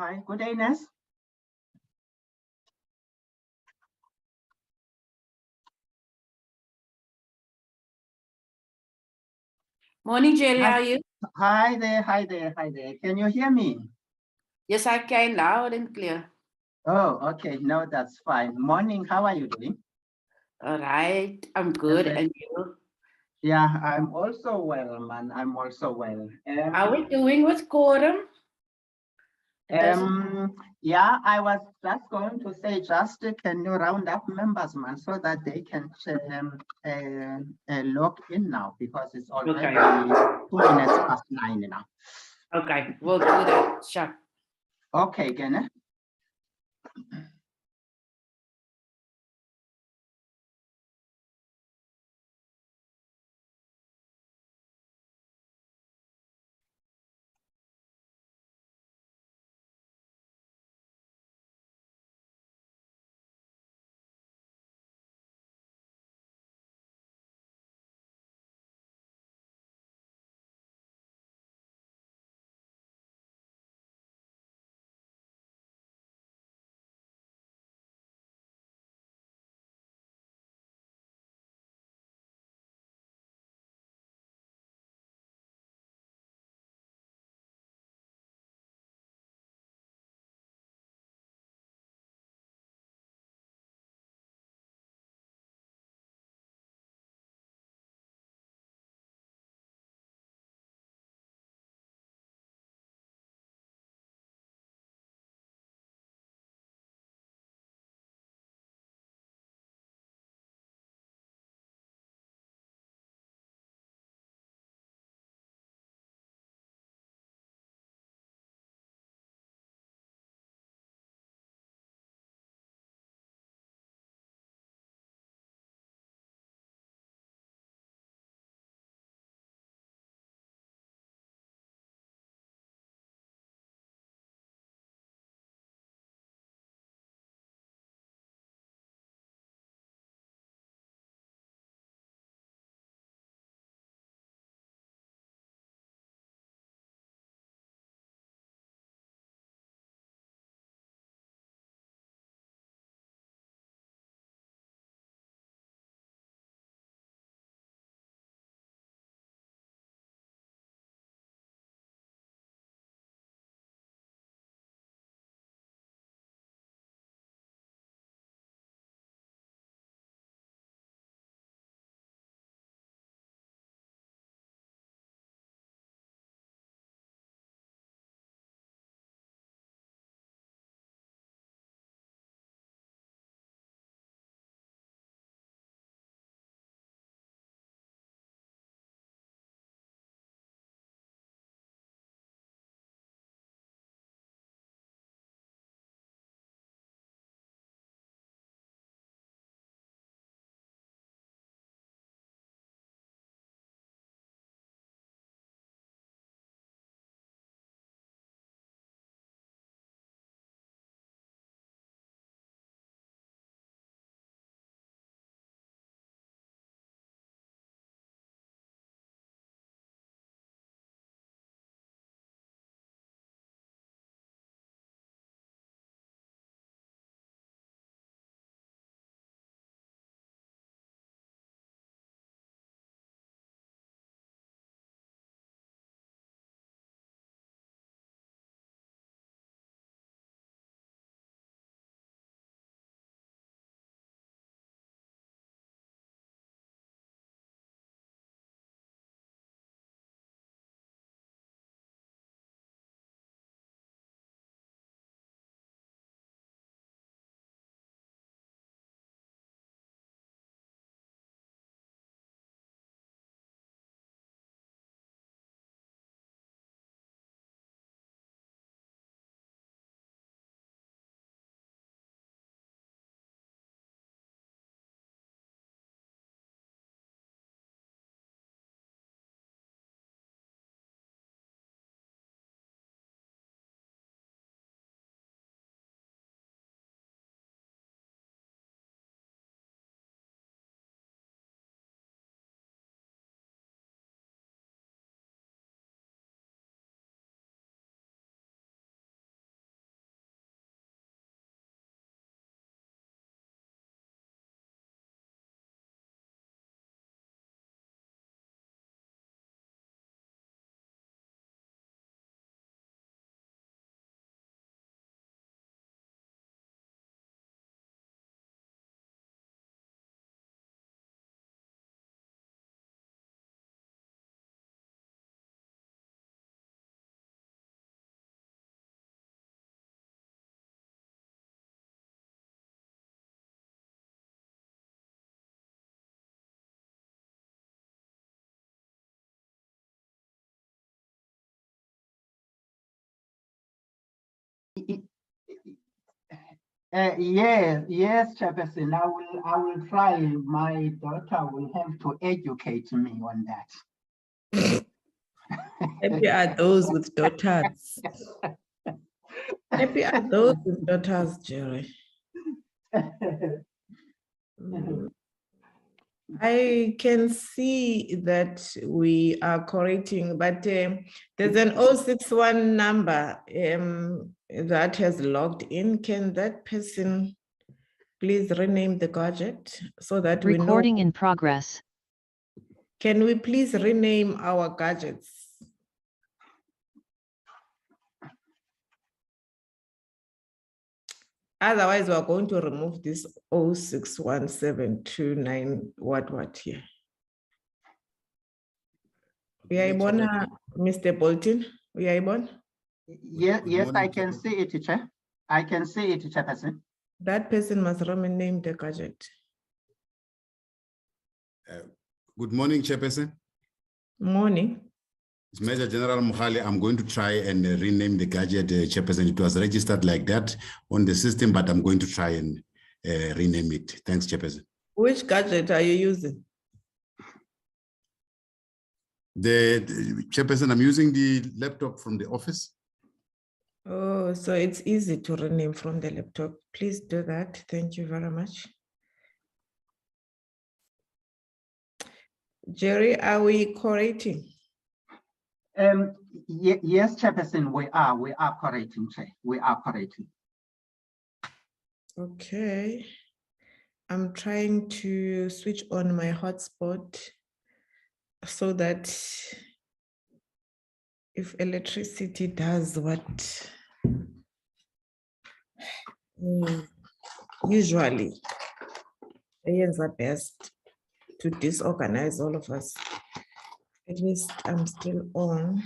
Hi, good day, Ness. Morning, Jerry. Hi. How are you? Hi there, hi there, hi there. Can you hear me? Yes, I can, loud and clear. Oh, okay. No, that's fine. Morning, how are you doing? All right, I'm good. And you? Yeah, I'm also well, man. I'm also well. How are we doing with quorum? Yeah, I was just going to say, can you round up members, man, so that they can log in now because it's already 2 minutes past 9 now. Okay, we'll do that. Sure. Okay, Kenneth. Yes, Chairperson, I will try. My daughter will have to educate me on that. Happy are those with daughters. Happy are those with daughters, Jerry. I can see that we are correcting, but there's an 061 number that has logged in. Can that person please rename the gadget so that we know? Recording in progress. Can we please rename our gadgets? Otherwise, we're going to remove this 061729 what here. Uyayibona, Mr. Bolton? Uyayibona? Yes, I can see it, Chair. I can see it, Chairperson. That person must rename the gadget. Good morning, Chairperson. Morning. It's Major General Mukhali. I'm going to try and rename the gadget, Chairperson. It was registered like that on the system, but I'm going to try and rename it. Thanks, Chairperson. Which gadget are you using? The Chairperson, I'm using the laptop from the office. Oh, so it's easy to rename from the laptop. Please do that. Thank you very much. Jerry, are we correcting? Yes, Chairperson, we are correcting, Chair. We are correcting. Okay. I'm trying to switch on my hotspot so that if electricity does what usually is the best to disorganize all of us. At least I'm still on.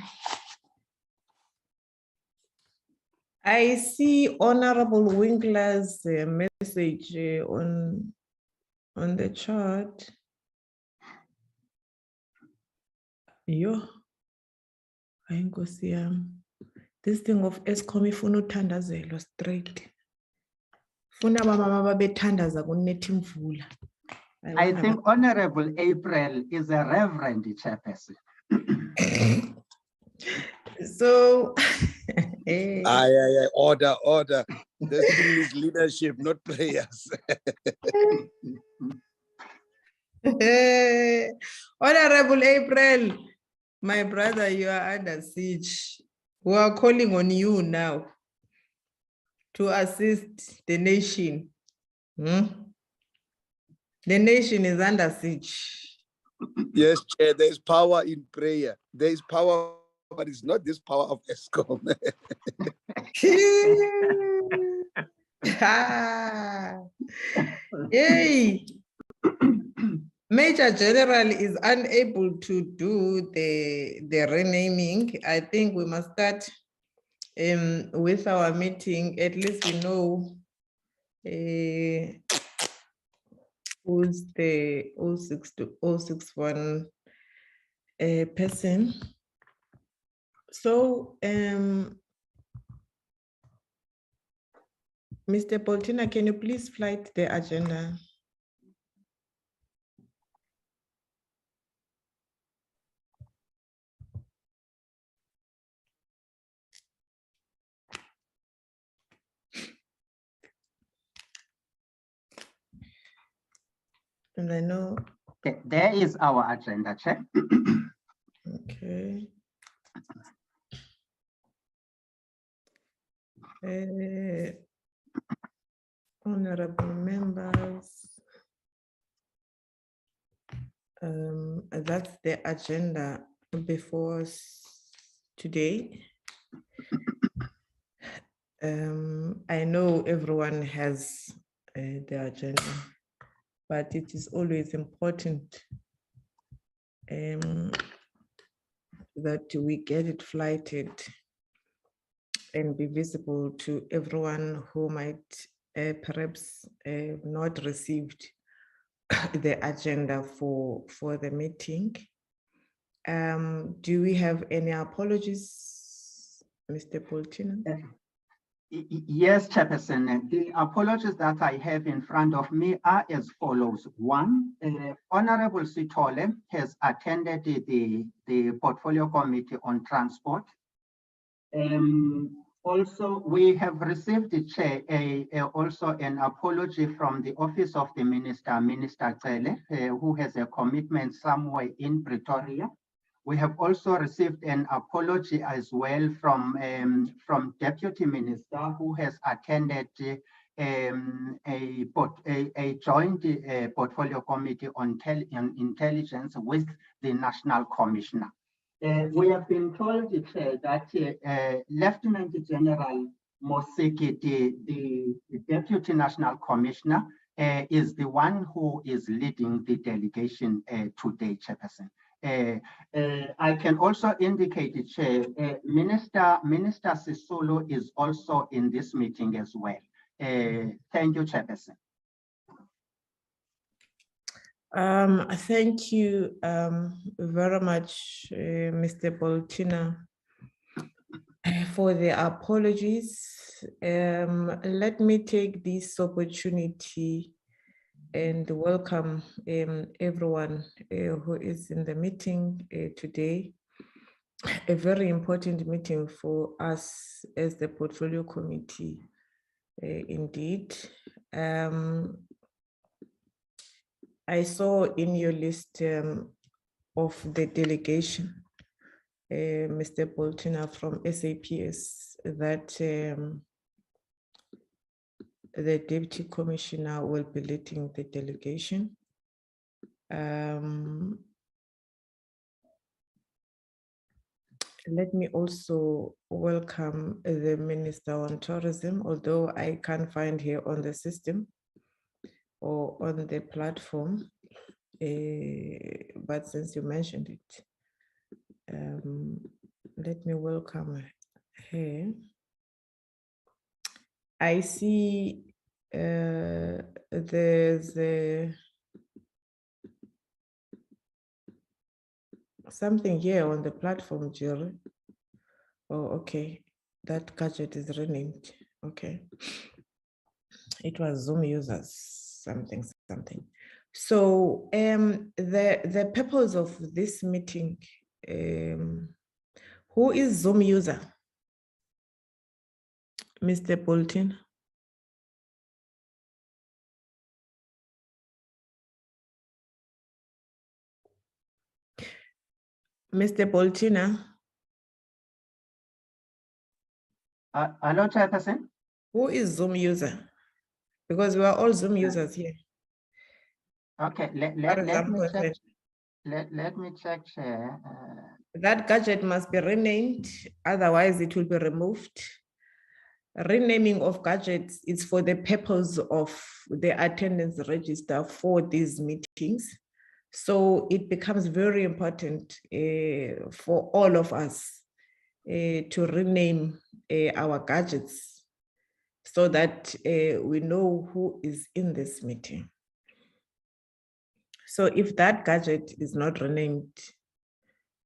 I see Honorable Winkler's message on the chart. Yo, ayinkosi yami. This thing of Eskom ifuna uthandazelo straight. Funa abamama babethandaza kunethi imvula. I think Honorable April is a reverend, Chairperson. So, order. This thing is leadership, not prayers. Honorable April, my brother, you are under siege. We are calling on you now to assist the nation. The nation is under siege. Yes, Chair, there's power in prayer. There's power, but it's not this power of Eskom. Yay! Major General is unable to do the renaming. I think we must start with our meeting. At least we know who's the 061 person. So, Mr. Poltina, can you please flight the agenda? And I know. Okay, there is our agenda, Chair. Okay. Honorable members, that's the agenda before us today. I know everyone has the agenda, but it is always important that we get it flighted and be visible to everyone who might perhaps not received the agenda for the meeting. Do we have any apologies, Mr. Poltina? Yes, Chairperson. The apologies that I have in front of me are as follows. One, Honorable Sitole has attended the Portfolio Committee on Transport. Also, we have received the chair also an apology from the Office of the Minister, Minister Cele, who has a commitment somewhere in Pretoria. We have also received an apology as well from Deputy Minister, who has attended a joint portfolio committee on intelligence with the National Commissioner. We have been told that Lieutenant General Mosiki, the Deputy National Commissioner, is the one who is leading the delegation today, Chairperson. I can also indicate, Chair, Minister Sisulu is also in this meeting as well. Thank you, Chairperson. Thank you very much, Mr. Boltina, for the apologies. Let me take this opportunity and welcome everyone who is in the meeting today. A very important meeting for us as the Portfolio Committee, indeed. I saw in your list of the delegation, Mr. Boltina from SAPS, that the Deputy Commissioner will be leading the delegation. Let me also welcome the Minister on Tourism, although I can't find her on the system or on the platform, but since you mentioned it, let me welcome her. I see there's something here on the platform, Jerry. Oh, okay. That gadget is renamed. Okay. It was Zoom users, something. So the purpose of this meeting, who is Zoom user? Mr. Bolton. Mr. Boltina. Hello, Chairperson. Who is Zoom user? Because we are all Zoom users here. Okay, let me check. Let me check. That gadget must be renamed, otherwise it will be removed. Renaming of gadgets is for the purpose of the attendance register for these meetings. So it becomes very important for all of us to rename our gadgets so that we know who is in this meeting. So if that gadget is not renamed,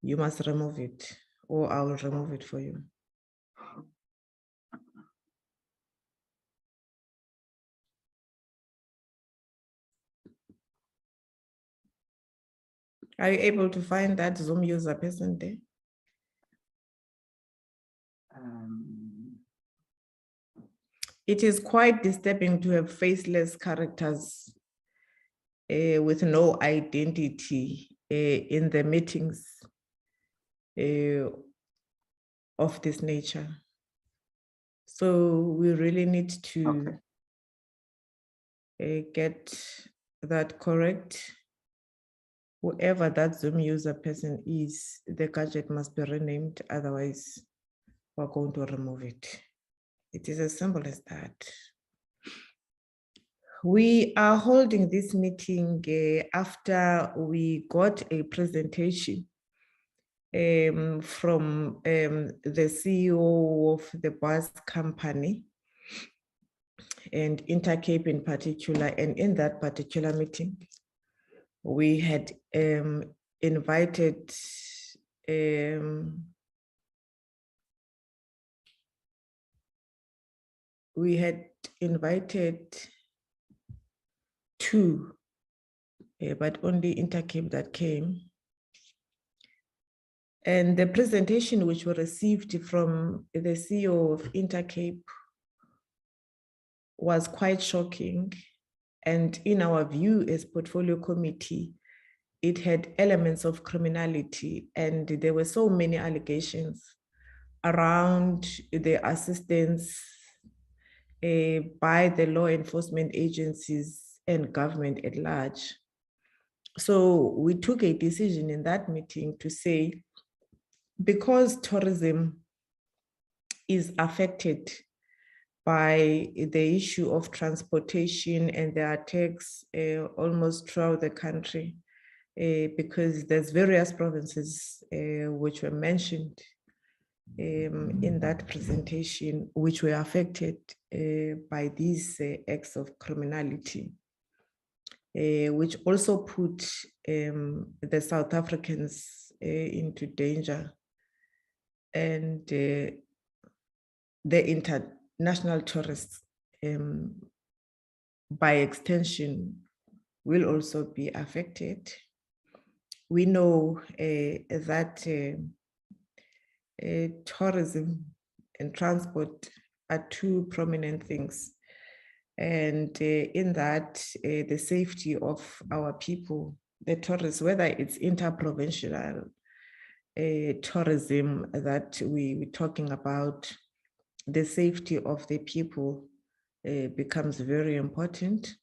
you must remove it, or I will remove it for you. Are you able to find that Zoom user person there? It is quite disturbing to have faceless characters with no identity in the meetings of this nature. So we really need to get that correct. Whoever that Zoom user person is, the gadget must be renamed, otherwise we're going to remove it. It is as simple as that. We are holding this meeting after we got a presentation from the CEO of the bus company and Intercape in particular. And in that particular meeting, we had invited we had invited two, but only Intercape that came. And the presentation which we received from the CEO of Intercape was quite shocking. And in our view as portfolio committee, it had elements of criminality, and there were so many allegations around the assistance by the law enforcement agencies and government at large. So we took a decision in that meeting to say, because tourism is affected by the issue of transportation and the attacks almost throughout the country, because there's various provinces which were mentioned in that presentation, which were affected by these acts of criminality, which also put the South Africans into danger, and the international tourists, by extension, will also be affected. We know that tourism and transport are two prominent things. And in that, the safety of our people, the tourists, whether it's interprovincial tourism that we're talking about, the safety of the people becomes very important.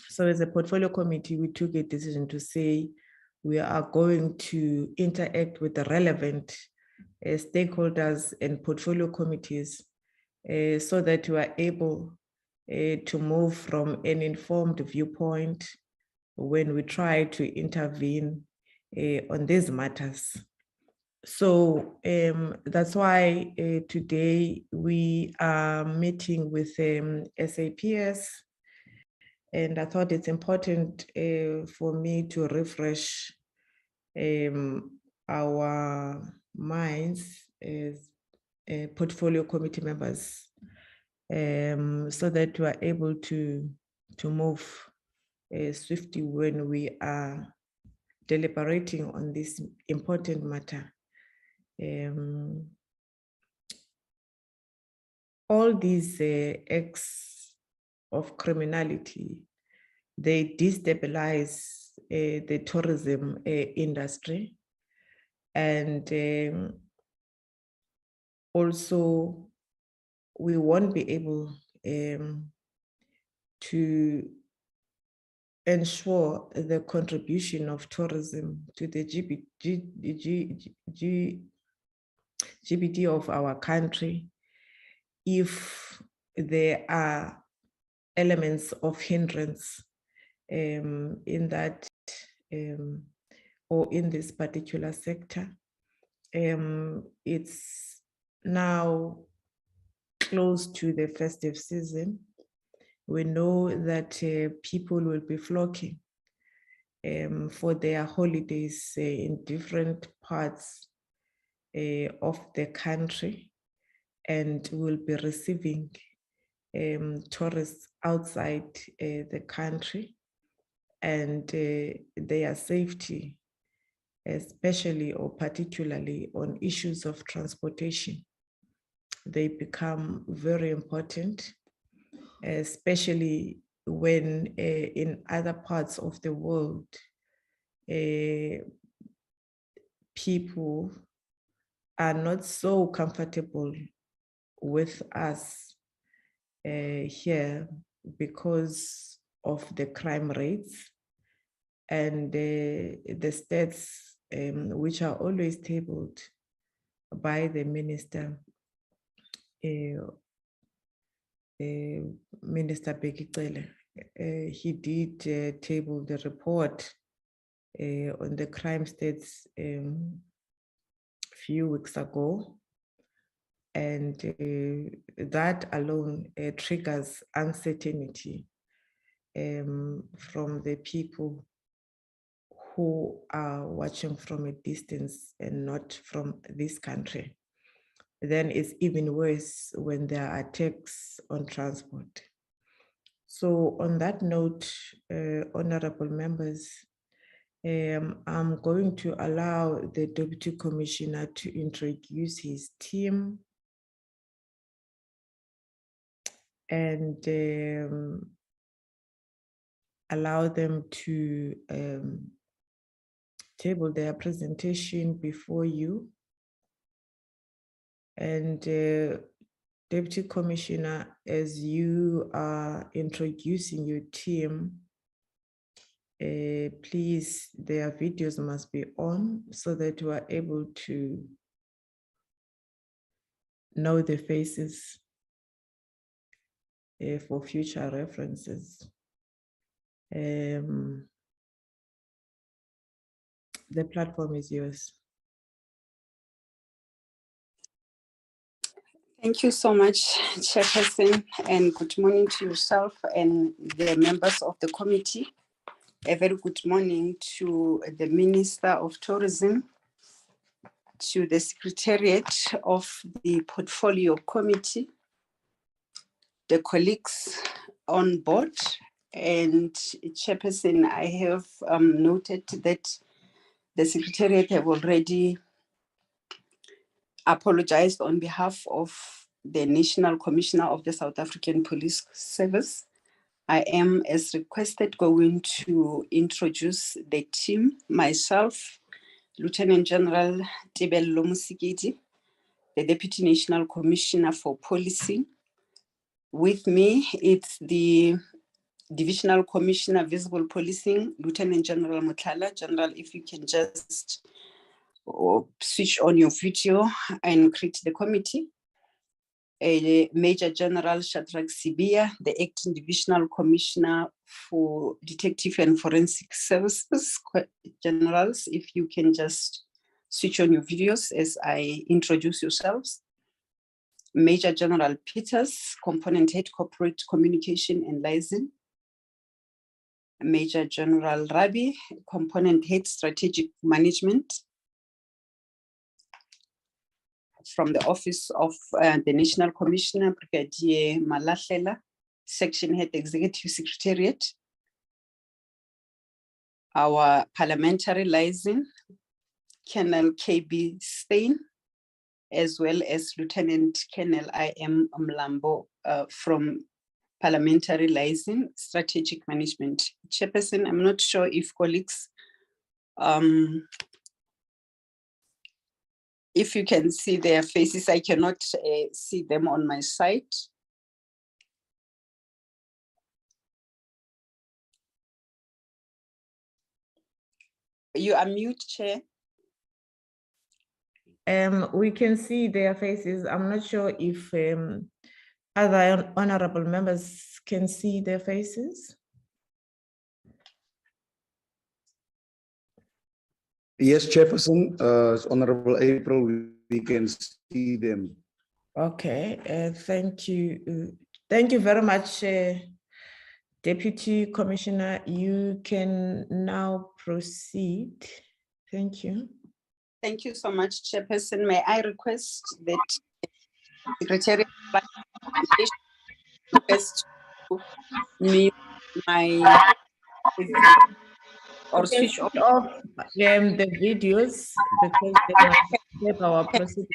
So as a portfolio committee, we took a decision to say we are going to interact with the relevant stakeholders and portfolio committees so that we are able to move from an informed viewpoint when we try to intervene on these matters. So that's why today we are meeting with SAPS, and I thought it's important for me to refresh our minds as portfolio committee members, so that we are able to move swiftly when we are deliberating on this important matter. All these acts of criminality, they destabilize the tourism industry, and also we won't be able to ensure the contribution of tourism to the GDP of our country if there are elements of hindrance in that or in this particular sector. It's now close to the festive season. We know that people will be flocking for their holidays in different parts of the country, and will be receiving tourists outside the country, and their safety, especially or particularly on issues of transportation, they become very important, especially when in other parts of the world, people are not so comfortable with us here because of the crime rates and the stats which are always tabled by the minister, Minister Bekicele. He did table the report on the crime stats few weeks ago, and that alone triggers uncertainty from the people who are watching from a distance and not from this country. then it's even worse when there are attacks on transport. So on that note, honorable members, I'm going to allow the Deputy Commissioner to introduce his team and allow them to table their presentation before you. And Deputy Commissioner, as you are introducing your team, please, their videos must be on so that we are able to know the faces for future references. The platform is yours. Thank you so much, Chairperson, and good morning to yourself and the members of the committee. A very good morning to the Minister of Tourism, to the Secretariat of the Portfolio Committee, the colleagues on board, and Chairperson, I have noted that the Secretariat have already apologized on behalf of the National Commissioner of the South African Police Service. I am, as requested, going to introduce the team, myself, Lieutenant General Tebello Musigidi, the Deputy National Commissioner for Policing. With me, it's the Divisional Commissioner, Visible Policing, Lieutenant General Muthala. General, if you can just switch on your video and greet the committee. Major General Shadrach Sibia, the Acting Divisional Commissioner for Detective and Forensic Services. Generals, if you can just switch on your videos as I introduce yourselves. Major General Peters, Component Head Corporate Communication and Liaison. Major General Rabi, Component Head Strategic Management. From the Office of the National Commissioner, Brigadier Malahlela, Section Head Executive Secretariat. Our Parliamentary Liaison, Colonel KB Stein, as well as Lieutenant Colonel I.M. Mlambo from Parliamentary Liaison, Strategic Management. Chairperson, I'm not sure if colleagues, if you can see their faces. I cannot see them on my side. You are mute, Chair. We can see their faces. I'm not sure if other honorable members can see their faces. Yes, Chairperson, Honorable April, we can see them. Okay, thank you. Thank you very much, Deputy Commissioner. You can now proceed. Thank you. Thank you so much, Chairperson. May I request that Secretary request me my or switch off the videos because they must save our proceedings.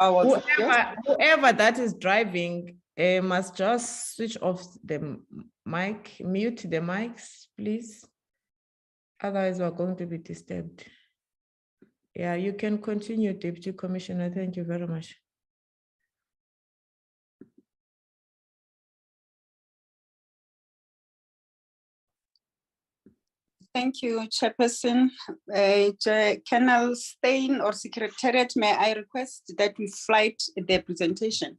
Whoever that is driving must just switch off the mic, mute the mics, please. Otherwise, we're going to be disturbed. Yeah, you can continue, Deputy Commissioner. Thank you very much. Thank you, Chairperson. Colonel Stein or Secretariat, may I request that we flight the presentation?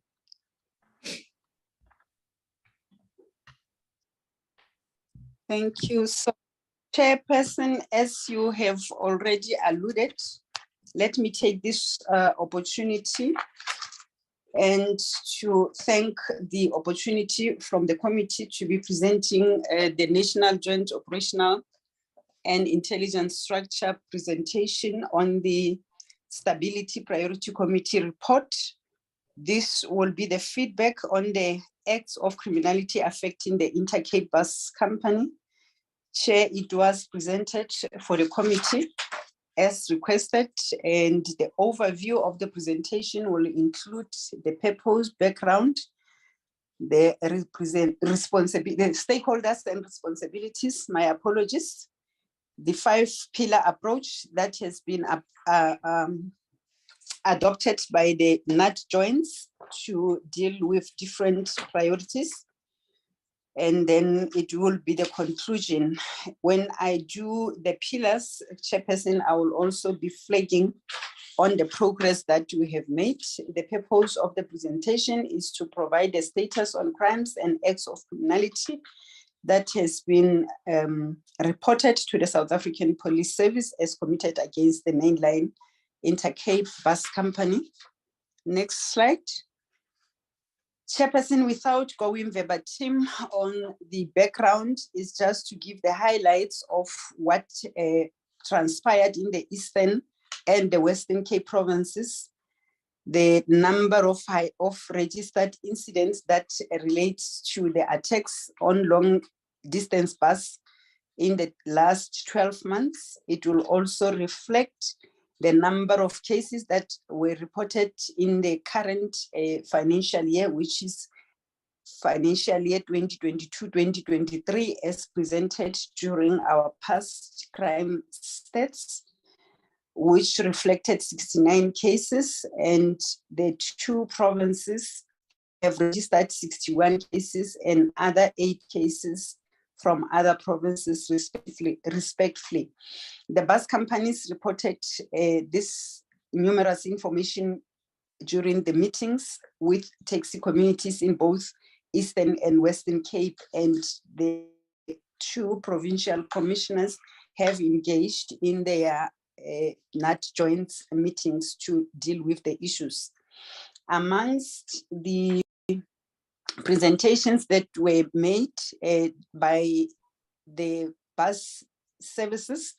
Thank you. So, Chairperson, as you have already alluded, let me take this opportunity and to thank the opportunity from the committee to be presenting the National Joint Operational and intelligence structure presentation on the Stability Priority Committee report. This will be the feedback on the acts of criminality affecting the Intercape Bus Company. Chair, it was presented for the committee as requested, and the overview of the presentation will include the purpose, background, the stakeholders and responsibilities, my apologies, the 5-pillar approach that has been adopted by the NAT joints to deal with different priorities. And then it will be the conclusion. When I do the pillars, Chairperson, I will also be flagging on the progress that we have made. The purpose of the presentation is to provide a status on crimes and acts of criminality that has been reported to the South African Police Service as committed against the mainline Intercape Bus Company. Next slide. Chairperson, without going verbatim on the background, is just to give the highlights of what transpired in the Eastern and the Western Cape provinces, the number of registered incidents that relates to the attacks on long distance bus in the last 12 months. It will also reflect the number of cases that were reported in the current financial year, which is financial year 2022-2023, as presented during our past crime stats, which reflected 69 cases, and the 2 provinces have registered 61 cases and other 8 cases from other provinces respectively. The bus companies reported this numerous information during the meetings with taxi communities in both Eastern and Western Cape, and the 2 provincial commissioners have engaged in their NAT joint meetings to deal with the issues. Amongst the presentations that were made by the bus services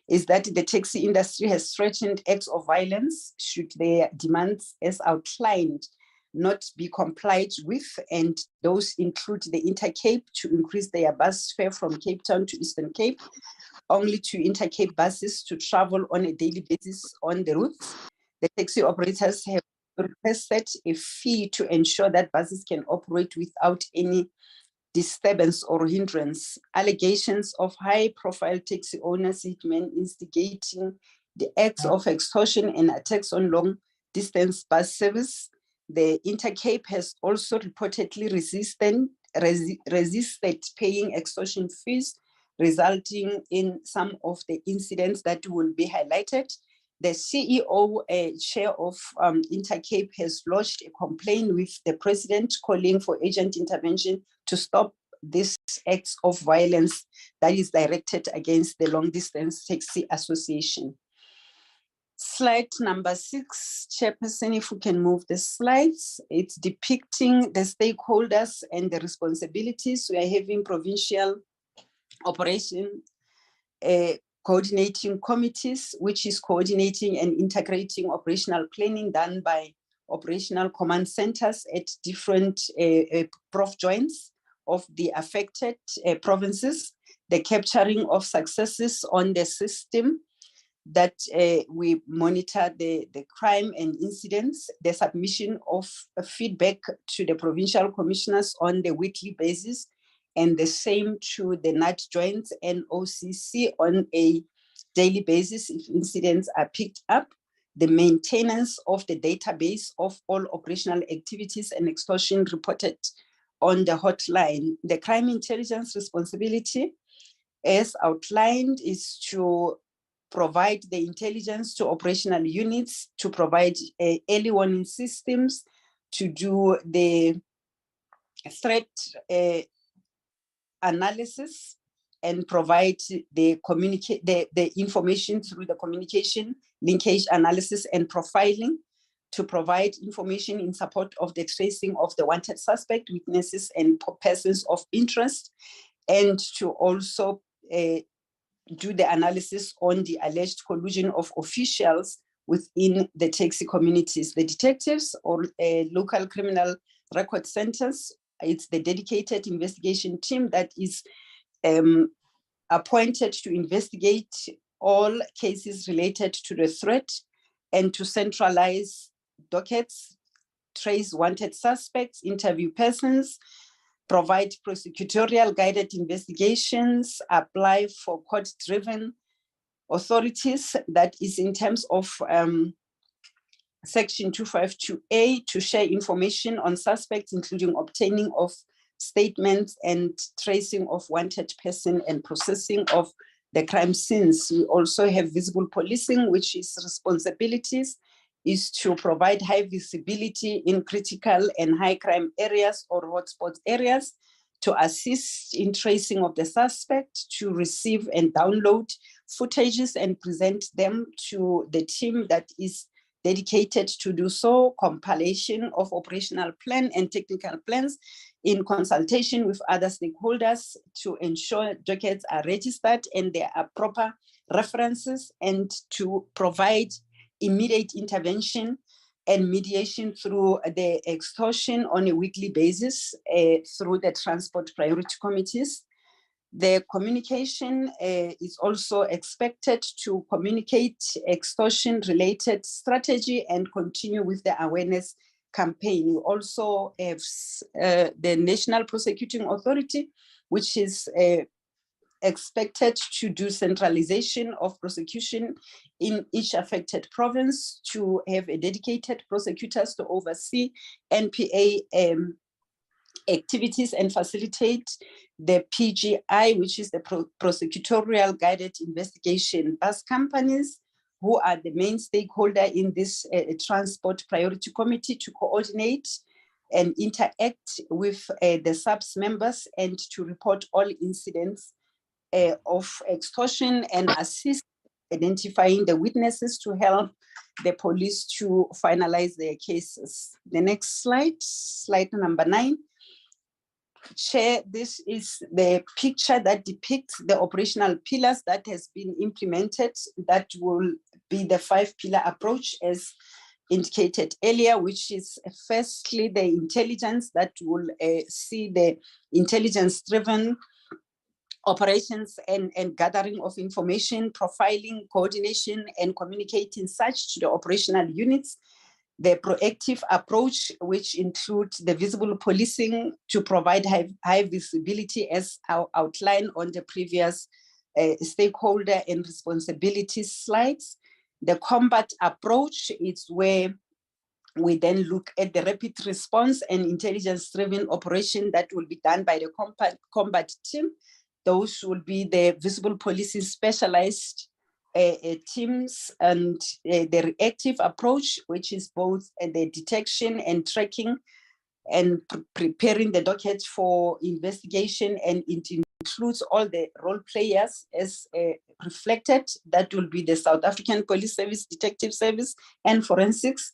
is that the taxi industry has threatened acts of violence should their demands as outlined not be complied with, and those include the Intercape to increase their bus fare from Cape Town to Eastern Cape, only to Intercape buses to travel on a daily basis on the routes. The taxi operators have requested a fee to ensure that buses can operate without any disturbance or hindrance. Allegations of high-profile taxi owners hitmen instigating the acts of extortion and attacks on long-distance bus service. The Intercape has also reportedly resisted paying extortion fees, resulting in some of the incidents that will be highlighted. The CEO, chair of Intercape, has lodged a complaint with the president calling for urgent intervention to stop this acts of violence that is directed against the Long Distance Taxi Association. Slide number 6, Chairperson, if we can move the slides. It's depicting the stakeholders and the responsibilities. We are having provincial operation coordinating committees, which is coordinating and integrating operational planning done by operational command centers at different prof joints of the affected provinces, the capturing of successes on the system that we monitor the crime and incidents, the submission of feedback to the provincial commissioners on the weekly basis, and the same to the NAT joints and OCC on a daily basis if incidents are picked up, the maintenance of the database of all operational activities and extortion reported on the hotline. The crime intelligence responsibility, as outlined, is to provide the intelligence to operational units, to provide early warning systems, to do the threat analysis, and provide the information through the communication linkage analysis and profiling, to provide information in support of the tracing of the wanted suspect, witnesses, and persons of interest, and to also do the analysis on the alleged collusion of officials within the taxi communities. The detectives or local criminal record centers, it's the dedicated investigation team that is appointed to investigate all cases related to the threat and to centralize dockets, trace wanted suspects, interview persons, provide prosecutorial guided investigations, apply for court-driven authorities, that is in terms of Section 252A, to share information on suspects, including obtaining of statements and tracing of wanted person and processing of the crime scenes. We also have visible policing, which is responsibilities is to provide high visibility in critical and high crime areas or hotspot areas, to assist in tracing of the suspect, to receive and download footages and present them to the team that is dedicated to do so, compilation of operational plan and technical plans in consultation with other stakeholders to ensure dockets are registered and there are proper references, and to provide immediate intervention and mediation through the extortion on a weekly basis through the transport priority committees. The communication is also expected to communicate extortion-related strategy and continue with the awareness campaign. We also have the National Prosecuting Authority, which is expected to do centralization of prosecution in each affected province, to have a dedicated prosecutors to oversee NPA activities and facilitate the PGI, which is the prosecutorial guided investigation. Bus companies, who are the main stakeholder in this transport priority committee, to coordinate and interact with the SAPS members and to report all incidents of extortion and assist identifying the witnesses to help the police to finalize their cases. The next slide, slide number 9. Chair, this is the picture that depicts the operational pillars that has been implemented, that will be the 5-pillar approach as indicated earlier, which is firstly the intelligence that will see the intelligence-driven operations and gathering of information, profiling, coordination, and communicating such to the operational units. The proactive approach, which includes the visible policing to provide high visibility as outlined on the previous stakeholder and responsibilities slides. The combat approach is where we then look at the rapid response and intelligence-driven operation that will be done by the combat team. Those will be the visible policing specialized teams, and the reactive approach, which is both the detection and tracking and preparing the docket for investigation, and it includes all the role players as reflected. That will be the South African Police Service, Detective Service, and Forensics,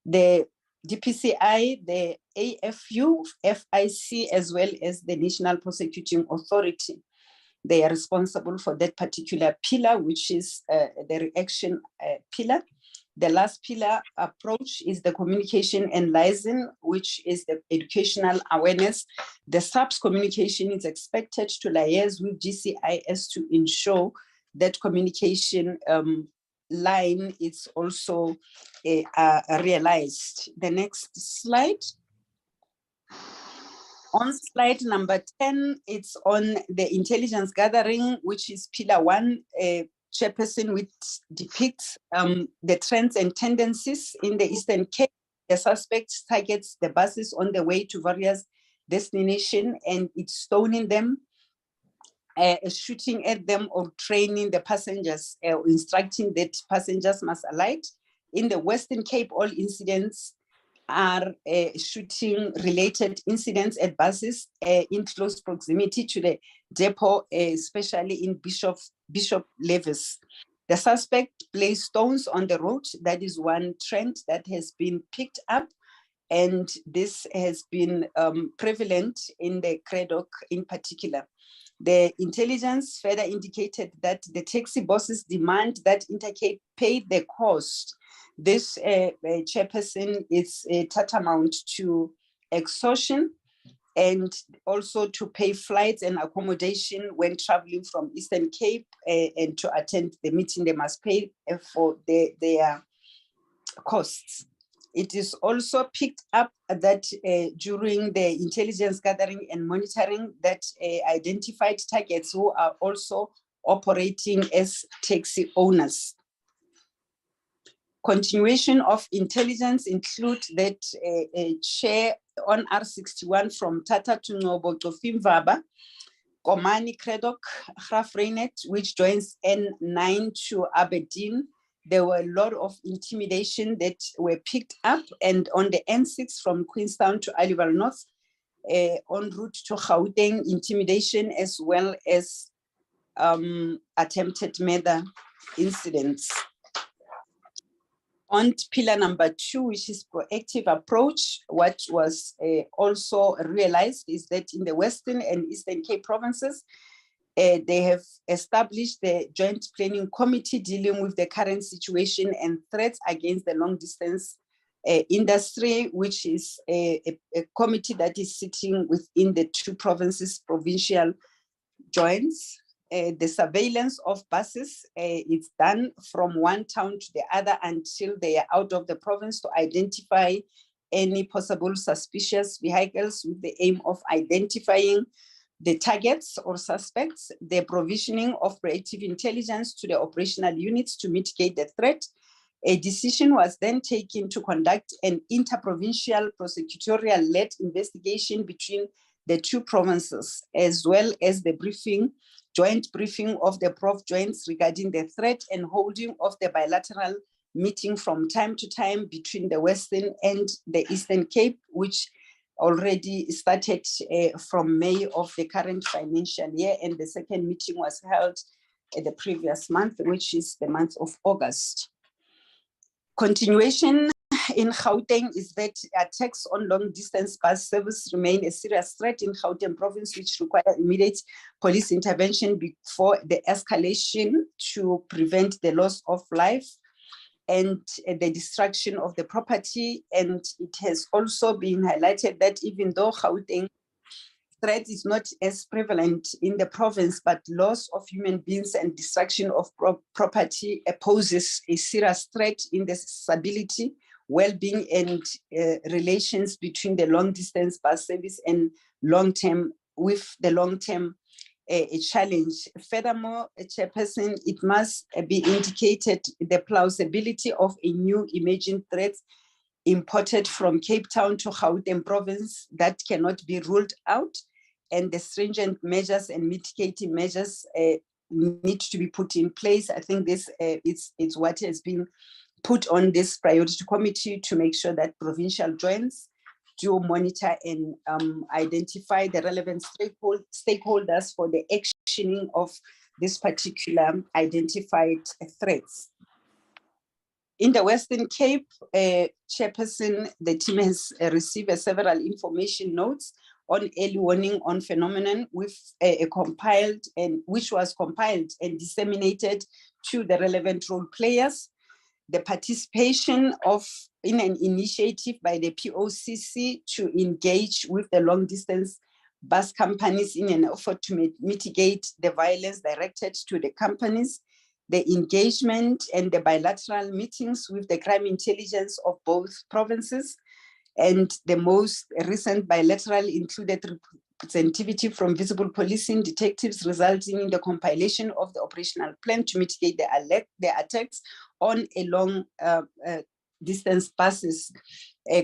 the DPCI, the AFU, FIC, as well as the National Prosecuting Authority. They are responsible for that particular pillar, which is the reaction pillar. The last pillar approach is the communication and liaison, which is the educational awareness. The SAPS communication is expected to liaise with GCIS to ensure that communication line is also realized. The next slide. On slide number 10, it's on the intelligence gathering, which is pillar 1, chairperson, which depicts the trends and tendencies in the Eastern Cape. The suspect targets the buses on the way to various destinations, and it's stoning them, shooting at them, or training the passengers, instructing that passengers must alight. In the Western Cape, all incidents are shooting related incidents at buses in close proximity to the depot, especially in Bishop Levis. The suspect placed stones on the road. That is one trend that has been picked up, and this has been prevalent in the Craddock in particular. The intelligence further indicated that the taxi bosses demand that Intercape pay the cost. This chairperson is tantamount to extortion, and also to pay flights and accommodation when traveling from Eastern Cape, and to attend the meeting, they must pay for their costs. It is also picked up that during the intelligence gathering and monitoring that identified targets who are also operating as taxi owners. Continuation of intelligence include that a chair on R61 from Tata to Ngobo Tofimvaba, Komani Kredok, Graf Reinet, which joins N9 to Aberdeen. There were a lot of intimidation that were picked up, and on the N6 from Queenstown to Aliwal North, en route to Gauteng, intimidation as well as attempted murder incidents. On pillar number 2, which is proactive approach, what was also realized is that in the Western and Eastern Cape provinces, they have established the Joint Planning Committee dealing with the current situation and threats against the long distance industry, which is a committee that is sitting within the 2 provinces' provincial joints. The surveillance of buses is done from one town to the other until they are out of the province to identify any possible suspicious vehicles with the aim of identifying the targets or suspects, the provisioning of proactive intelligence to the operational units to mitigate the threat. A decision was then taken to conduct an interprovincial prosecutorial-led investigation between the 2 provinces, as well as the joint briefing of the Prof joints regarding the threat and holding of the bilateral meeting from time to time between the Western and the Eastern Cape, which already started from May of the current financial year, and the second meeting was held the previous month, which is the month of August. Continuation in Gauteng is that attacks on long-distance bus service remain a serious threat in Gauteng province, which require immediate police intervention before the escalation to prevent the loss of life and the destruction of the property. And it has also been highlighted that even though Gauteng threat is not as prevalent in the province, but loss of human beings and destruction of property poses a serious threat in the stability, well-being, and relations between the long-distance bus service and long-term a challenge. Furthermore, Chairperson, it must be indicated the plausibility of a new emerging threat imported from Cape Town to Gauteng province that cannot be ruled out, and the stringent measures and mitigating measures need to be put in place. I think this is what has been put on this priority committee to make sure that provincial joints do monitor and identify the relevant stakeholders for the actioning of this particular identified threats. In the Western Cape, Chairperson, the team has received several information notes on early warning on phenomenon with which was compiled and disseminated to the relevant role players. The participation in an initiative by the POCC to engage with the long distance bus companies in an effort to mitigate the violence directed to the companies, the engagement and the bilateral meetings with the crime intelligence of both provinces, and the most recent bilateral included representative from visible policing detectives, resulting in the compilation of the operational plan to mitigate the attacks on a long distance buses.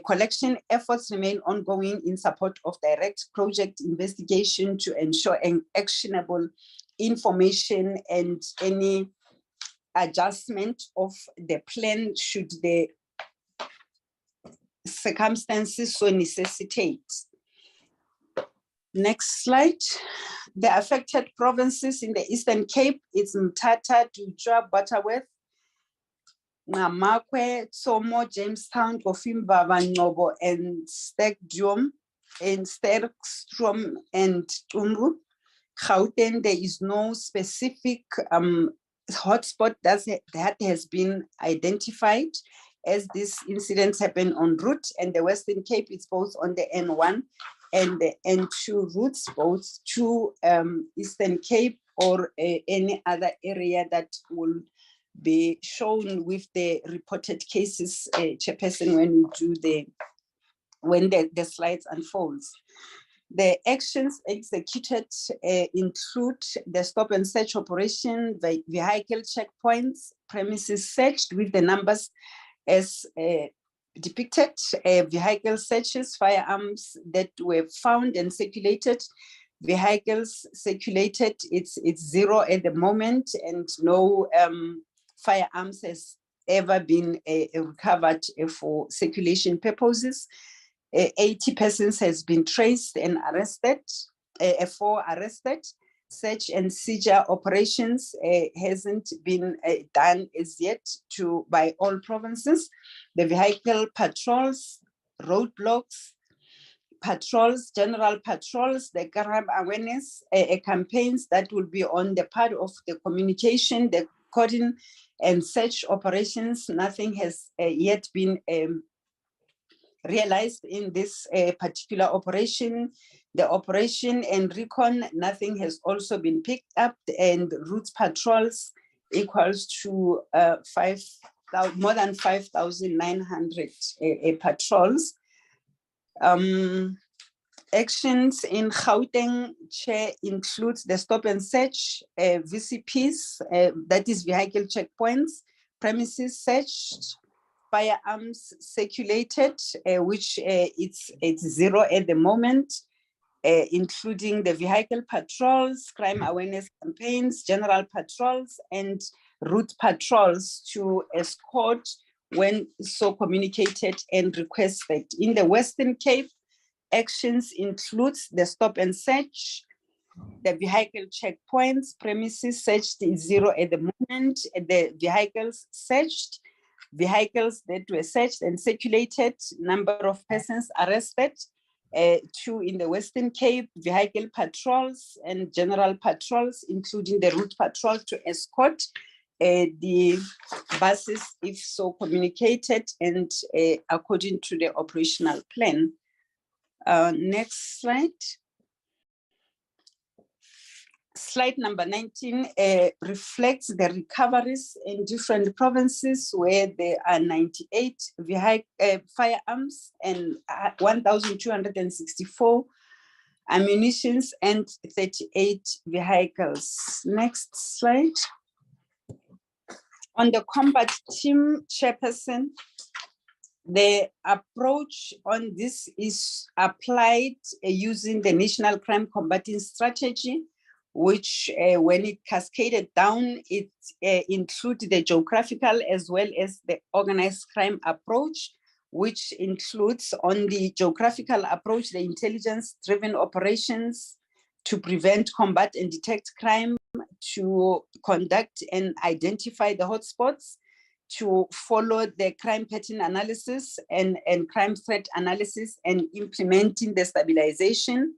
Collection efforts remain ongoing in support of direct project investigation to ensure an actionable information and any adjustment of the plan should the circumstances so necessitate. Next slide. The affected provinces in the Eastern Cape is Mthatha, Dujwa, Butterworth, Namakwe, Tsomo, Jamestown, Tofimvaba, Ngobo, and Sterkstrom and Tumru. Gauteng, there is no specific hotspot that has been identified, as these incidents happen en route, and the Western Cape is both on the N1 and the N2 routes, both to Eastern Cape or any other area that will be shown with the reported cases, Chairperson, when the slides unfolds. The actions executed include the stop and search operation, the vehicle checkpoints, premises searched with the numbers as depicted, vehicle searches, firearms that were found and circulated. Vehicles circulated, it's 0 at the moment, and no firearms has ever been recovered for circulation purposes. 80 persons has been traced and arrested, 4 arrested. Search and seizure operations hasn't been done as yet by all provinces. The vehicle patrols, roadblocks, patrols, general patrols, the crime awareness campaigns that will be on the part of the communication, the coding and search operations. Nothing has yet been realized in this particular operation. The operation and recon, nothing has also been picked up, and route patrols equals to more than 5,900 patrols. Actions in Gauteng, Chair, includes the stop and search, VCPs, that is vehicle checkpoints, premises searched, firearms circulated, which it's 0 at the moment, including the vehicle patrols, crime awareness campaigns, general patrols, and route patrols to escort when so communicated and requested. In the Western Cape, actions includes the stop and search, the vehicle checkpoints, premises searched is 0 at the moment, the vehicles searched, vehicles that were searched and circulated, number of persons arrested, 2 in the Western Cape, vehicle patrols and general patrols, including the route patrol to escort the buses if so communicated and according to the operational plan. Next slide. Slide number 19 reflects the recoveries in different provinces, where there are 98 firearms and 1,264 ammunitions and 38 vehicles. Next slide. On the combat team, Chairperson, the approach on this is applied using the National Crime Combating Strategy, which when it cascaded down, it includes the geographical as well as the organized crime approach, which includes on the geographical approach, the intelligence-driven operations to prevent, combat, and detect crime, to conduct and identify the hotspots, to follow the crime pattern analysis and crime threat analysis, and implementing the stabilization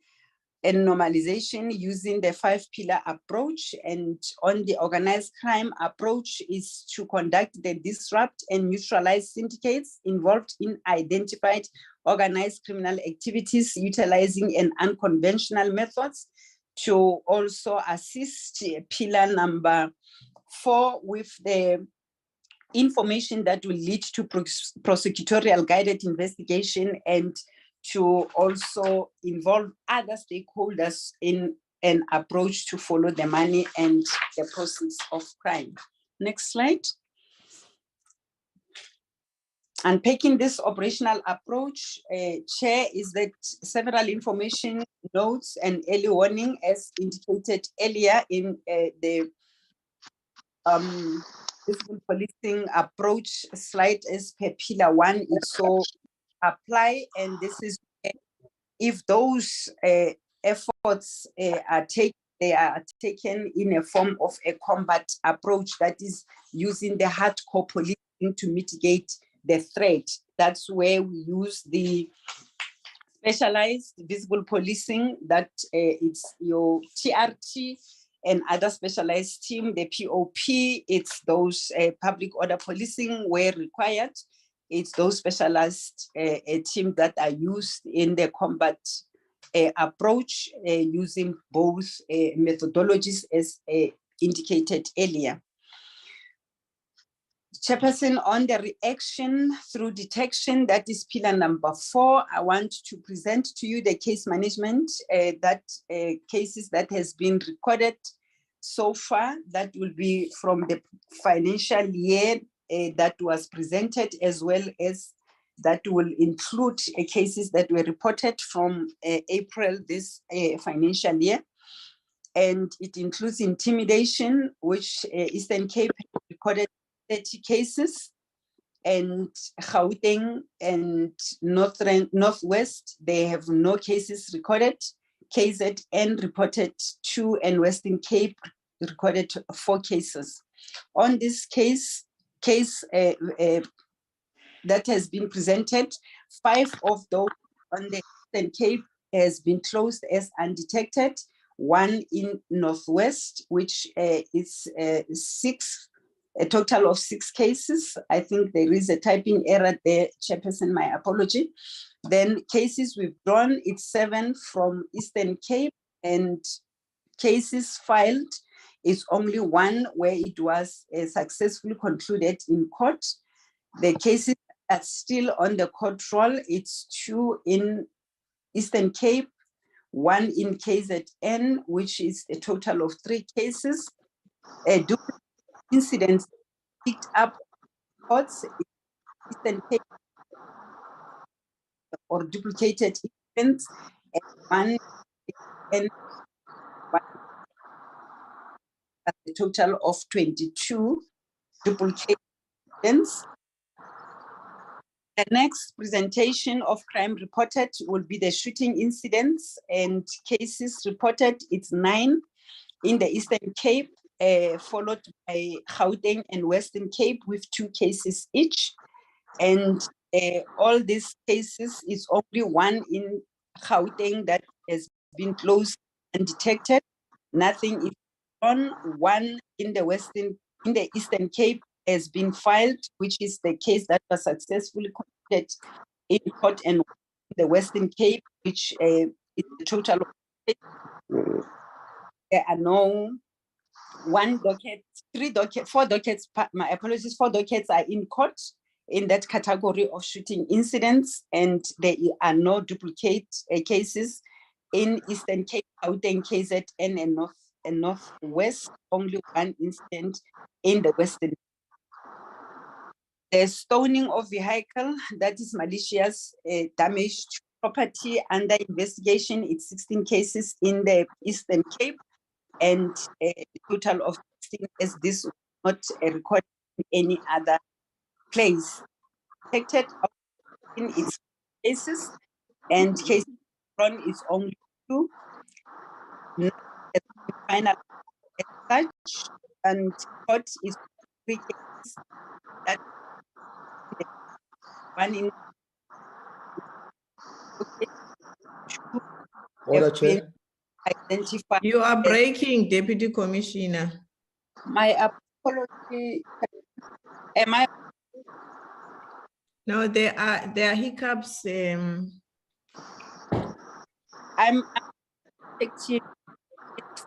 and normalization using the 5-pillar approach. And on the organized crime approach is to conduct the disrupt and neutralize syndicates involved in identified organized criminal activities utilizing an unconventional methods, to also assist pillar number 4 with the information that will lead to prosecutorial guided investigation, and to also involve other stakeholders in an approach to follow the money and the process of crime. Next slide. Unpacking this operational approach, Chair, is that several information notes and early warning, as indicated earlier in the discipline policing approach slide as per pillar 1, it's so apply, and this is if those efforts are taken, they are taken in a form of a combat approach, that is using the hardcore policing to mitigate the threat. That's where we use the specialized visible policing, that it's your TRT and other specialized team. The POP, it's those public order policing where required. It's those specialized teams that are used in the combat approach using both methodologies as indicated earlier. Chairperson, on the reaction through detection, that is pillar number 4, I want to present to you the case management, cases that has been recorded so far. That will be from the financial year that was presented, as well as that will include cases that were reported from April this financial year. And it includes intimidation, which Eastern Cape recorded 30 cases, and Gauteng and Northwest, they have no cases recorded. KZN reported 2, and Western Cape recorded 4 cases. On this case that has been presented, 5 of those on the Eastern Cape has been closed as undetected. 1 in Northwest, which is 6. A total of 6 cases. I think there is a typing error there, Chairperson, my apology. Then cases withdrawn, it's 7 from Eastern Cape, and cases filed is only 1 where it was successfully concluded in court. The cases are still on the court roll. It's 2 in Eastern Cape, 1 in KZN, which is a total of 3 cases. Incidents picked up courts Eastern Cape or duplicated incidents, and 1 a total of 22 duplicate incidents. The next presentation of crime reported will be the shooting incidents and cases reported. It's 9 in the Eastern Cape, followed by Gauteng and Western Cape with 2 cases each. And all these cases is only 1 in Gauteng that has been closed and detected. Nothing is on. 1 in the Eastern Cape has been filed, which is the case that was successfully completed in court, and the Western Cape, which is a total of there are no 1 docket, 3 dockets, 4 dockets, my apologies, 4 dockets are in court in that category of shooting incidents, and there are no duplicate cases in Eastern Cape, Gauteng, KZN, and Northwest, only 1 incident in the Western. The stoning of vehicle, that is malicious damage to property, under investigation, it's 16 cases in the Eastern Cape, and a total of 16, as this was not recorded in any other place. Detected in its cases, and case run is only 2. Final as such, and court is 3 cases. That 1 in Order, Chair. identified. You are breaking, Deputy Commissioner. My apology. Am I? No, there are hiccups. I'm checking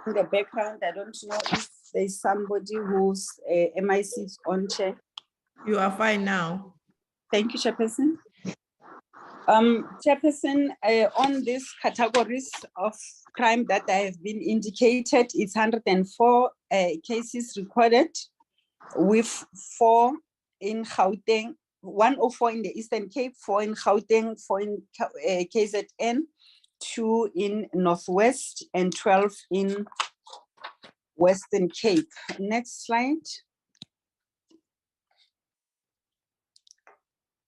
in the background. I don't know if there's somebody whose MIC is on, Chair. You are fine now. Thank you, Chairperson. Chairperson, on these categories of crime that I have been indicated, it's 104 cases recorded, with 4 in Gauteng, 104 in the Eastern Cape, 4 in Gauteng, 4 in KZN, 2 in Northwest, and 12 in Western Cape. Next slide.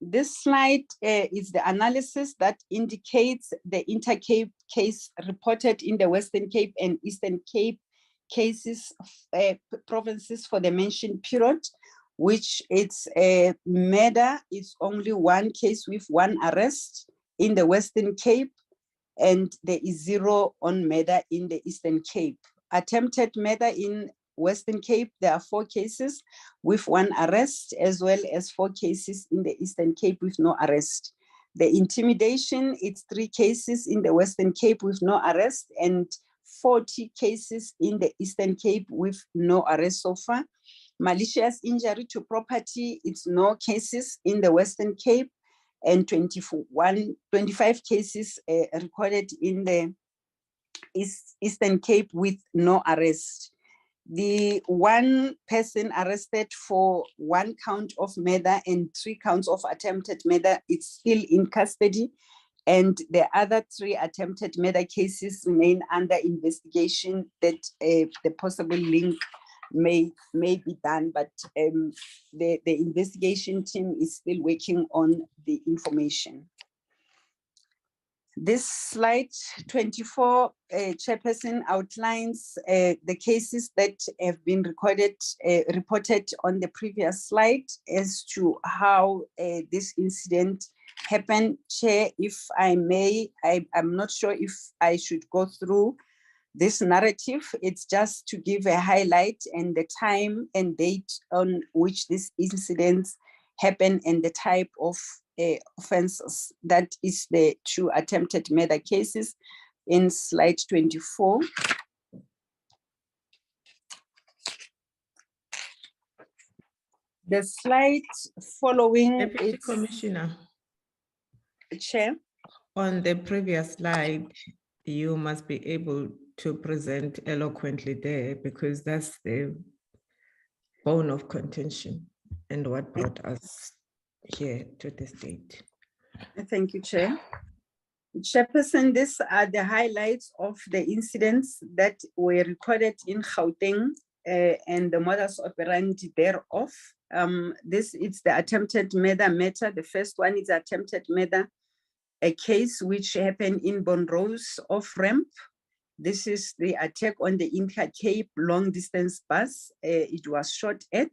This slide is the analysis that indicates the inter-Cape case reported in the Western Cape and Eastern Cape cases, provinces for the mentioned period, which it's a murder, it's only 1 case with 1 arrest. in the Western Cape, and there is 0 on murder in the Eastern Cape. Attempted murder in Western Cape, there are 4 cases with 1 arrest, as well as 4 cases in the Eastern Cape with no arrest. The intimidation, it's 3 cases in the Western Cape with no arrest, and 40 cases in the Eastern Cape with no arrest so far. Malicious injury to property, it's no cases in the Western Cape, and 25 cases recorded in the Eastern Cape with no arrest. The 1 person arrested for 1 count of murder and 3 counts of attempted murder is still in custody, and the other 3 attempted murder cases remain under investigation that the possible link may be done, but the investigation team is still working on the information. This slide 24, Chairperson, outlines the cases that have been reported on the previous slide as to how this incident happened. Chair, if I may, I'm not sure if I should go through this narrative. It's just to give a highlight and the time and date on which this incident happened and the type of offenses. That is the 2 attempted murder cases in slide 24. The slide following, Deputy Commissioner, Chair. on the previous slide, you must be able to present eloquently there, because that's the bone of contention and what brought us here to this date. Thank you, Chair. Chairperson, these are the highlights of the incidents that were recorded in Gauteng and the modus operandi thereof. This is the attempted murder matter. The first one is attempted murder, a case which happened in Bonrose off-ramp. This is the attack on the Inter-Cape long-distance bus. It was shot at.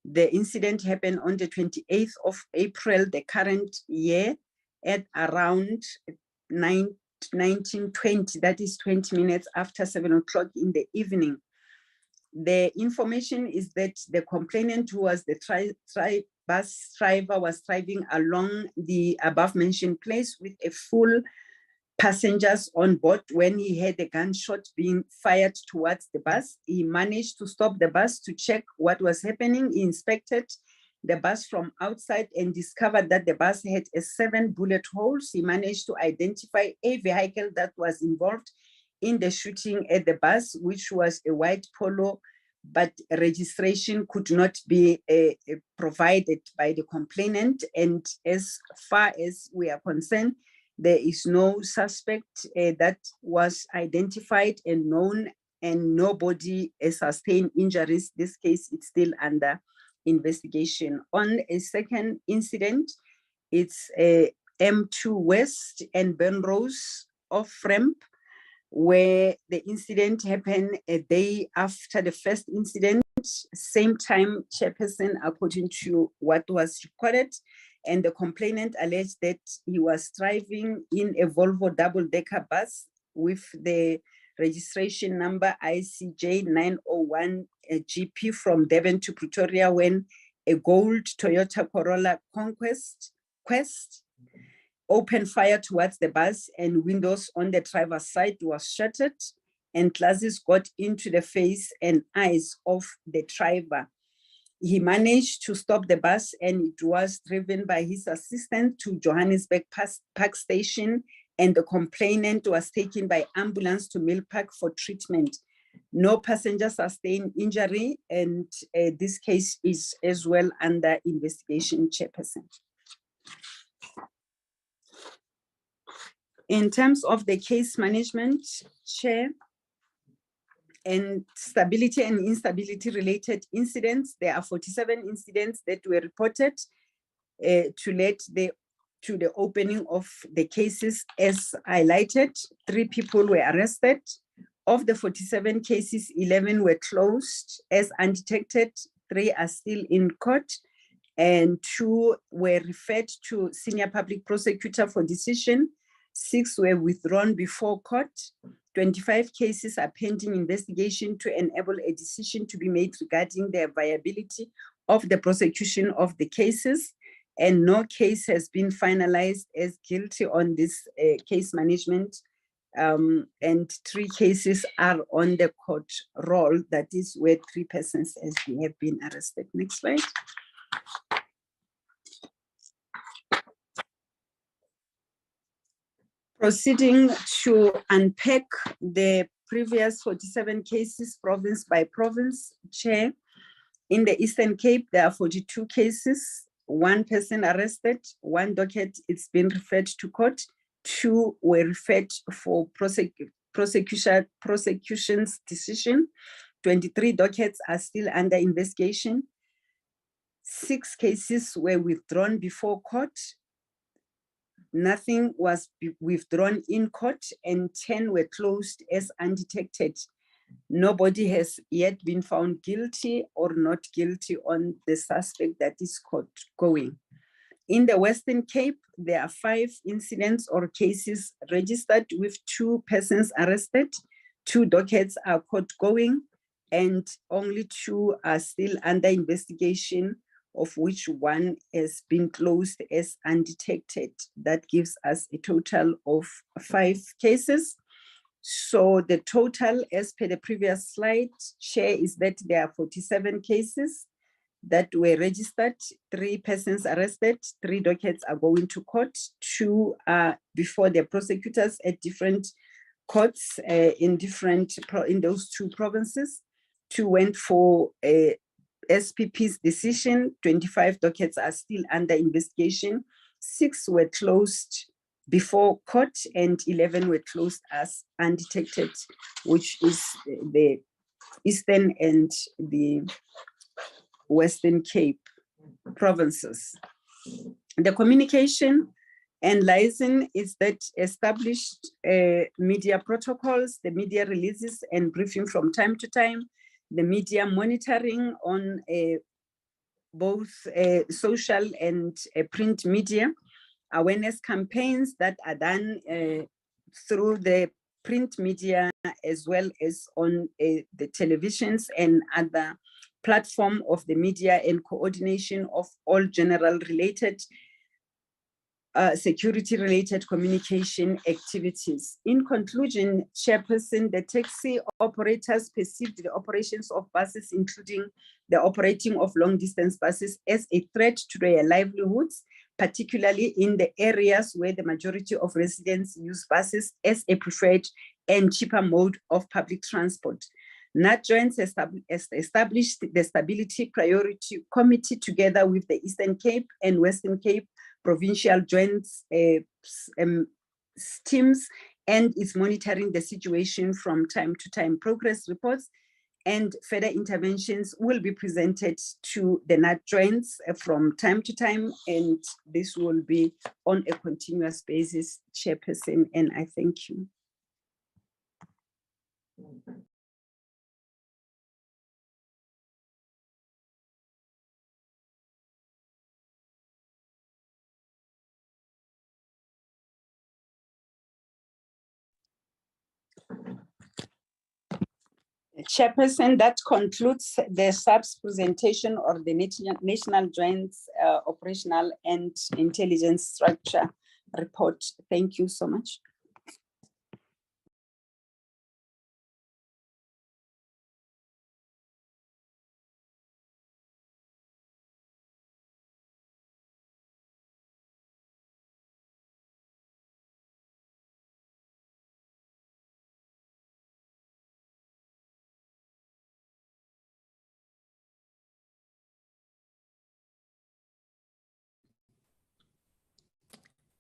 The incident happened on the 28th of April, the current year, at around 19:20, that is 20 minutes after 7 o'clock in the evening. The information is that the complainant, who was the bus driver, was driving along the above-mentioned place with a full passengers on board when he had a gunshot being fired towards the bus. He managed to stop the bus to check what was happening. He inspected the bus from outside and discovered that the bus had 7 bullet holes. He managed to identify a vehicle that was involved in the shooting at the bus, which was a white Polo, but registration could not be provided by the complainant. And as far as we are concerned, there is no suspect that was identified and known, and nobody sustained injuries. This case is still under investigation. On a second incident, it's M2 West and Benrose off-ramp, where the incident happened a day after the first incident, same time, Chairperson, according to what was recorded. And the complainant alleged that he was driving in a Volvo double-decker bus with the registration number ICJ 901 GP from Devon to Pretoria, when a gold Toyota Corolla Quest opened fire towards the bus, and windows on the driver's side was shattered and glasses got into the face and eyes of the driver. He managed to stop the bus, and it was driven by his assistant to Johannesburg Park Station, and the complainant was taken by ambulance to Mill Park for treatment. No passengers sustained injury, and this case is as well under investigation, Chairperson. In terms of the case management, Chair, and stability and instability related incidents, there are 47 incidents that were reported to lead to the opening of the cases as highlighted. 3 people were arrested. Of the 47 cases, 11 were closed as undetected. 3 are still in court. and 2 were referred to senior public prosecutor for decision. 6 were withdrawn before court. 25 cases are pending investigation to enable a decision to be made regarding the viability of the prosecution of the cases, and no case has been finalized as guilty on this case management, and 3 cases are on the court roll, that is where 3 persons have been arrested. Next slide. Proceeding to unpack the previous 47 cases, province by province, Chair. In the Eastern Cape, there are 42 cases, 1 person arrested, 1 docket it's been referred to court, 2 were referred for prosecution's decision, 23 dockets are still under investigation, 6 cases were withdrawn before court, nothing was withdrawn in court, and 10 were closed as undetected. Nobody has yet been found guilty or not guilty on the suspect that is court going. In the Western Cape, there are 5 incidents or cases registered with 2 persons arrested, 2 dockets are court going, and only 2 are still under investigation, of which 1 has been closed as undetected. That gives us a total of 5 cases. So the total, as per the previous slide, Chair, is that there are 47 cases that were registered, 3 persons arrested, 3 dockets are going to court, 2 are before the prosecutors at different courts in those 2 provinces. 2 went for SPP's decision, 25 dockets are still under investigation, 6 were closed before court, and 11 were closed as undetected, which is the Eastern and the Western Cape provinces. The communication and liaison is that established media protocols, the media releases and briefing from time to time, the media monitoring on both social and print media, awareness campaigns that are done through the print media as well as on the televisions and other platform of the media, and coordination of all general related security related communication activities. In conclusion, Chairperson, the taxi operators perceived the operations of buses, including the operating of long distance buses, as a threat to their livelihoods, particularly in the areas where the majority of residents use buses as a preferred and cheaper mode of public transport. NAT Joints established the Stability Priority Committee together with the Eastern Cape and Western Cape Provincial Joints teams, and is monitoring the situation from time to time. Progress reports and further interventions will be presented to the NAT Joints from time to time, and this will be on a continuous basis, Chairperson, and I thank you. Chairperson, that concludes the SAPS presentation of the National Joints Operational and Intelligence Structure report. Thank you so much.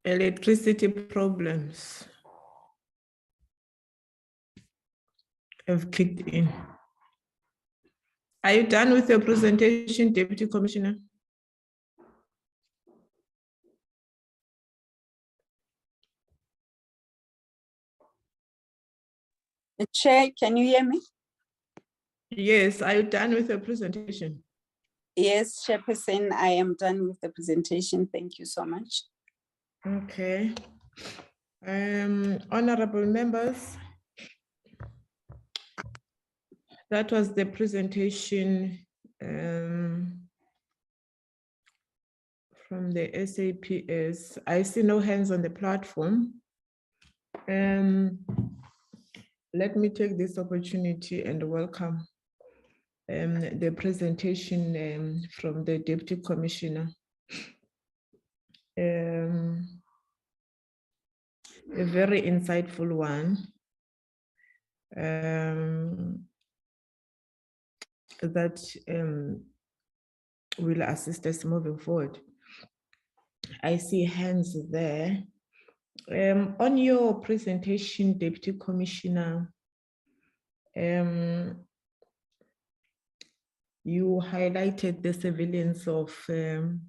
Electricity problems have kicked in. Are you done with your presentation, Deputy Commissioner? Chair, can you hear me? Yes, are you done with your presentation? Yes, Chairperson, I am done with the presentation. Thank you so much. Okay. Honorable members, that was the presentation from the SAPS. I see no hands on the platform. Let me take this opportunity and welcome the presentation from the Deputy Commissioner. A very insightful one. That will assist us moving forward. I see hands there. On your presentation, Deputy Commissioner, you highlighted the surveillance of the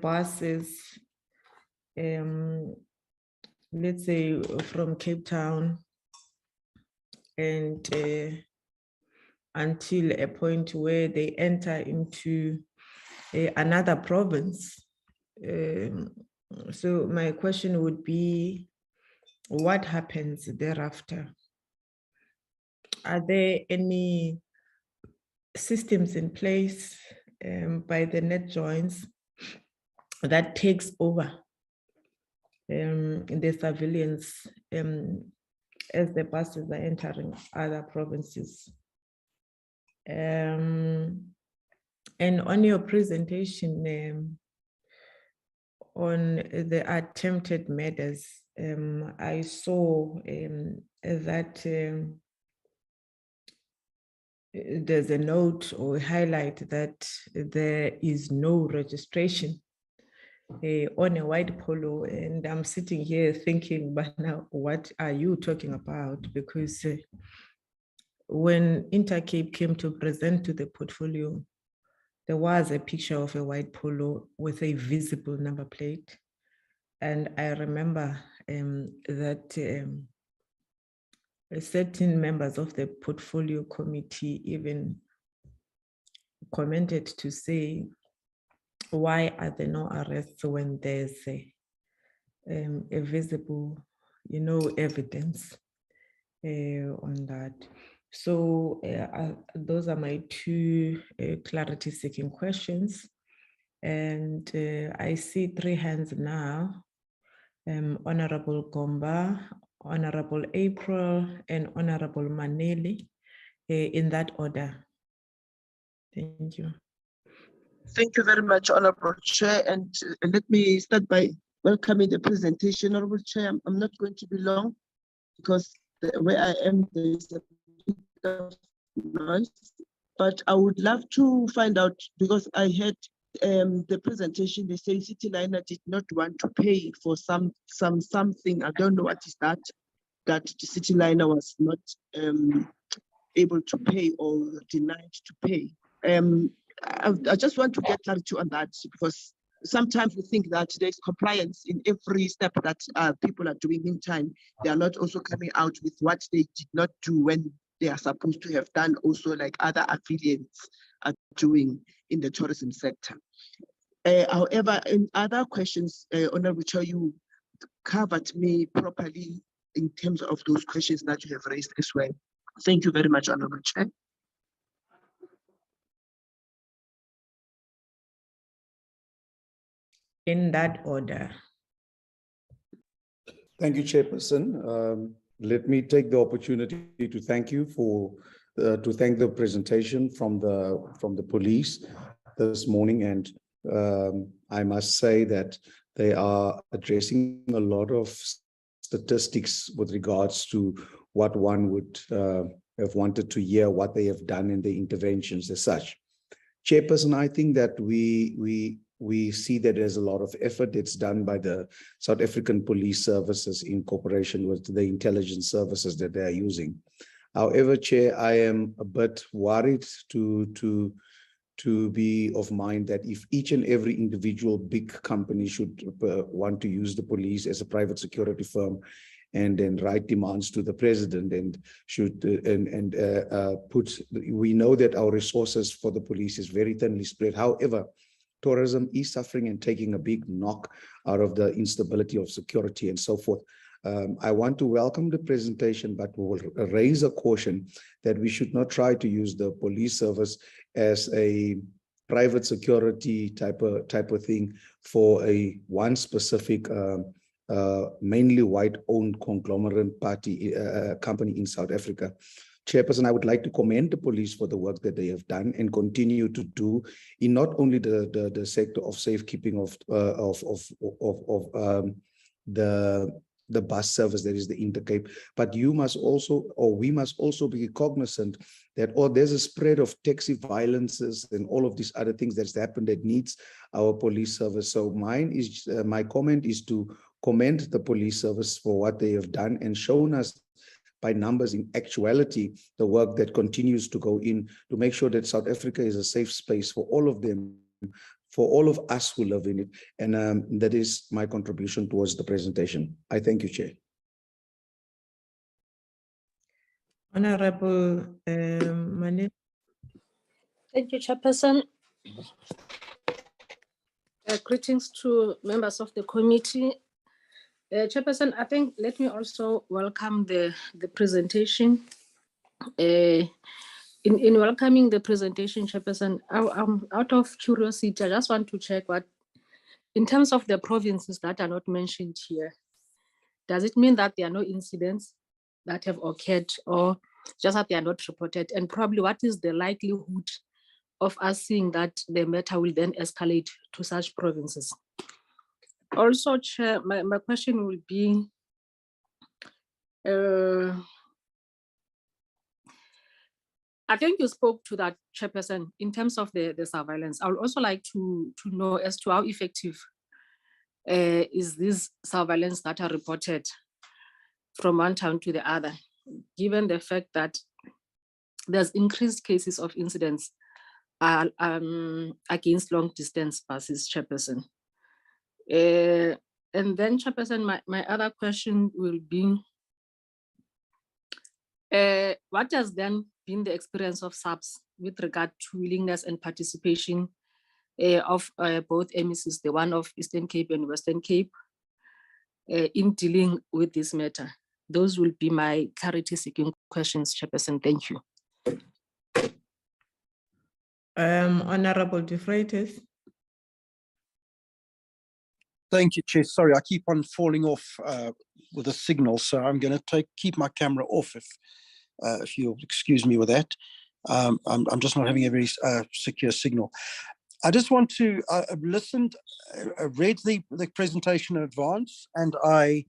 buses, let's say from Cape Town and until a point where they enter into another province. So my question would be, what happens thereafter? Are there any systems in place by the net joints that takes over the surveillance as the buses are entering other provinces? And on your presentation on the attempted murders, I saw that there's a note or highlight that there is no registration on a white polo, and I'm sitting here thinking, but now what are you talking about? Because when Intercape came to present to the portfolio, there was a picture of a white polo with a visible number plate. And I remember that certain members of the portfolio committee even commented to say, why are there no arrests when there's a visible, evidence on that? So those are my two clarity-seeking questions. And I see 3 hands now. Honorable Gomba, Honorable April, and Honorable Maneli, in that order. Thank you. Thank you very much, Honorable Chair. And let me start by welcoming the presentation, Honorable Chair. I'm not going to be long because where I am, there is a bit of noise. But I would love to find out, because I heard the presentation, they say Cityliner did not want to pay for something. I don't know what is that the Cityliner was not able to pay or denied to pay. I just want to get clarity on that, because sometimes we think that there's compliance in every step that people are doing. In time, they are not also coming out with what they did not do when they are supposed to have done, also like other affiliates are doing in the tourism sector. However, in other questions, Honorable Chair, you covered me properly in terms of those questions that you have raised as well. Thank you very much, Honorable Chair. In that order. Thank you, Chairperson. Let me take the opportunity to thank you to thank the presentation from the police this morning, and I must say that they are addressing a lot of statistics with regards to what one would have wanted to hear, what they have done in the interventions as such. Chairperson, I think that we see that there's a lot of effort that's done by the South African Police Services in cooperation with the intelligence services that they are using. However, Chair, I am a bit worried to be of mind that if each and every individual big company should want to use the police as a private security firm, and then write demands to the president and should we know that our resources for the police is very thinly spread. However, tourism is suffering and taking a big knock out of the instability of security and so forth. I want to welcome the presentation, but we will raise a caution that we should not try to use the police service as a private security type of thing for a one specific mainly white-owned conglomerate party company in South Africa. Chairperson, I would like to commend the police for the work that they have done and continue to do in not only the sector of safekeeping of the bus service, that is the Intercape, but you must also, or we must also be cognizant that there's a spread of taxi violences and all of these other things that's happened that needs our police service. So my comment is to commend the police service for what they have done and shown us by numbers in actuality the work that continues to go in to make sure that South Africa is a safe space for all of them, for all of us who live in it. And that is my contribution towards the presentation. I thank you, Chair. Honorable Mane. Thank you, Chairperson. Greetings to members of the committee. Chairperson, I think let me also welcome the presentation. In welcoming the presentation, Chairperson, I'm out of curiosity, I just want to check what, in terms of the provinces that are not mentioned here, does it mean that there are no incidents that have occurred or just that they are not reported? And probably what is the likelihood of us seeing that the matter will then escalate to such provinces? Also, Chair, my question will be, I think you spoke to that, Chairperson, in terms of the surveillance. I would also like to know as to how effective is this surveillance that are reported from one town to the other, given the fact that there's increased cases of incidents against long distance buses, Chairperson. And then, Chairperson, my other question will be, what has then been the experience of SAPS with regard to willingness and participation of both MECs, the one of Eastern Cape and Western Cape, in dealing with this matter? Those will be my clarity-seeking questions, Chairperson. Thank you. Honorable De Freitas. Thank you, Chair. Sorry, I keep on falling off with a signal, so I'm going to keep my camera off if you'll excuse me with that. I'm just not having a very secure signal. I just want to read the presentation in advance, and I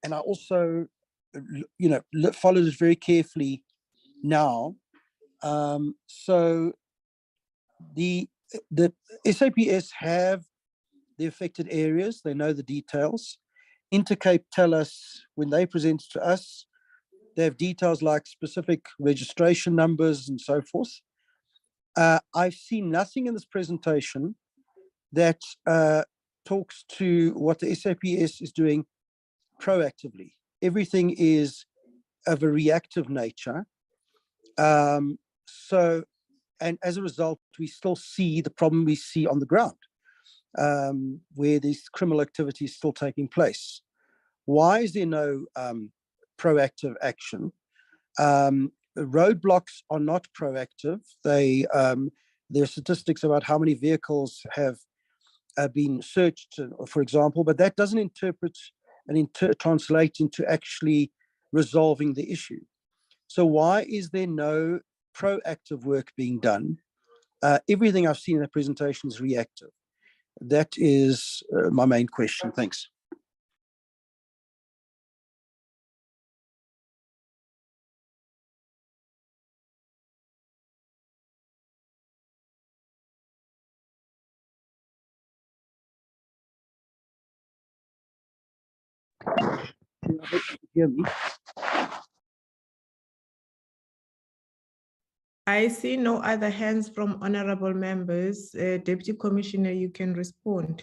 also, followed it very carefully now. So the SAPS have the affected areas, they know the details. Intercape tell us when they present to us, they have details like specific registration numbers and so forth. I've seen nothing in this presentation that talks to what the SAPS is doing proactively. Everything is of a reactive nature. And as a result, we still see the problem we see on the ground, where this criminal activity is still taking place. Why is there no proactive action? Roadblocks are not proactive. There are statistics about how many vehicles have been searched, for example, but that doesn't interpret and translate into actually resolving the issue. So why is there no proactive work being done? Everything I've seen in the presentation is reactive. That is my main question. Thanks. Hear me? I see no other hands from honorable members. Deputy Commissioner, you can respond.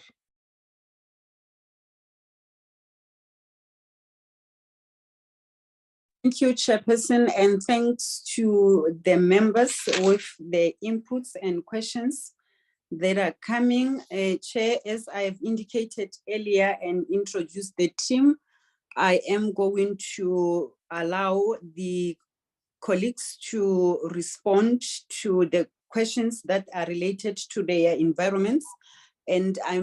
Thank you, Chairperson, and thanks to the members with the inputs and questions that are coming. Chair, as I have indicated earlier and introduced the team, I am going to allow the colleagues to respond to the questions that are related to their environments. And I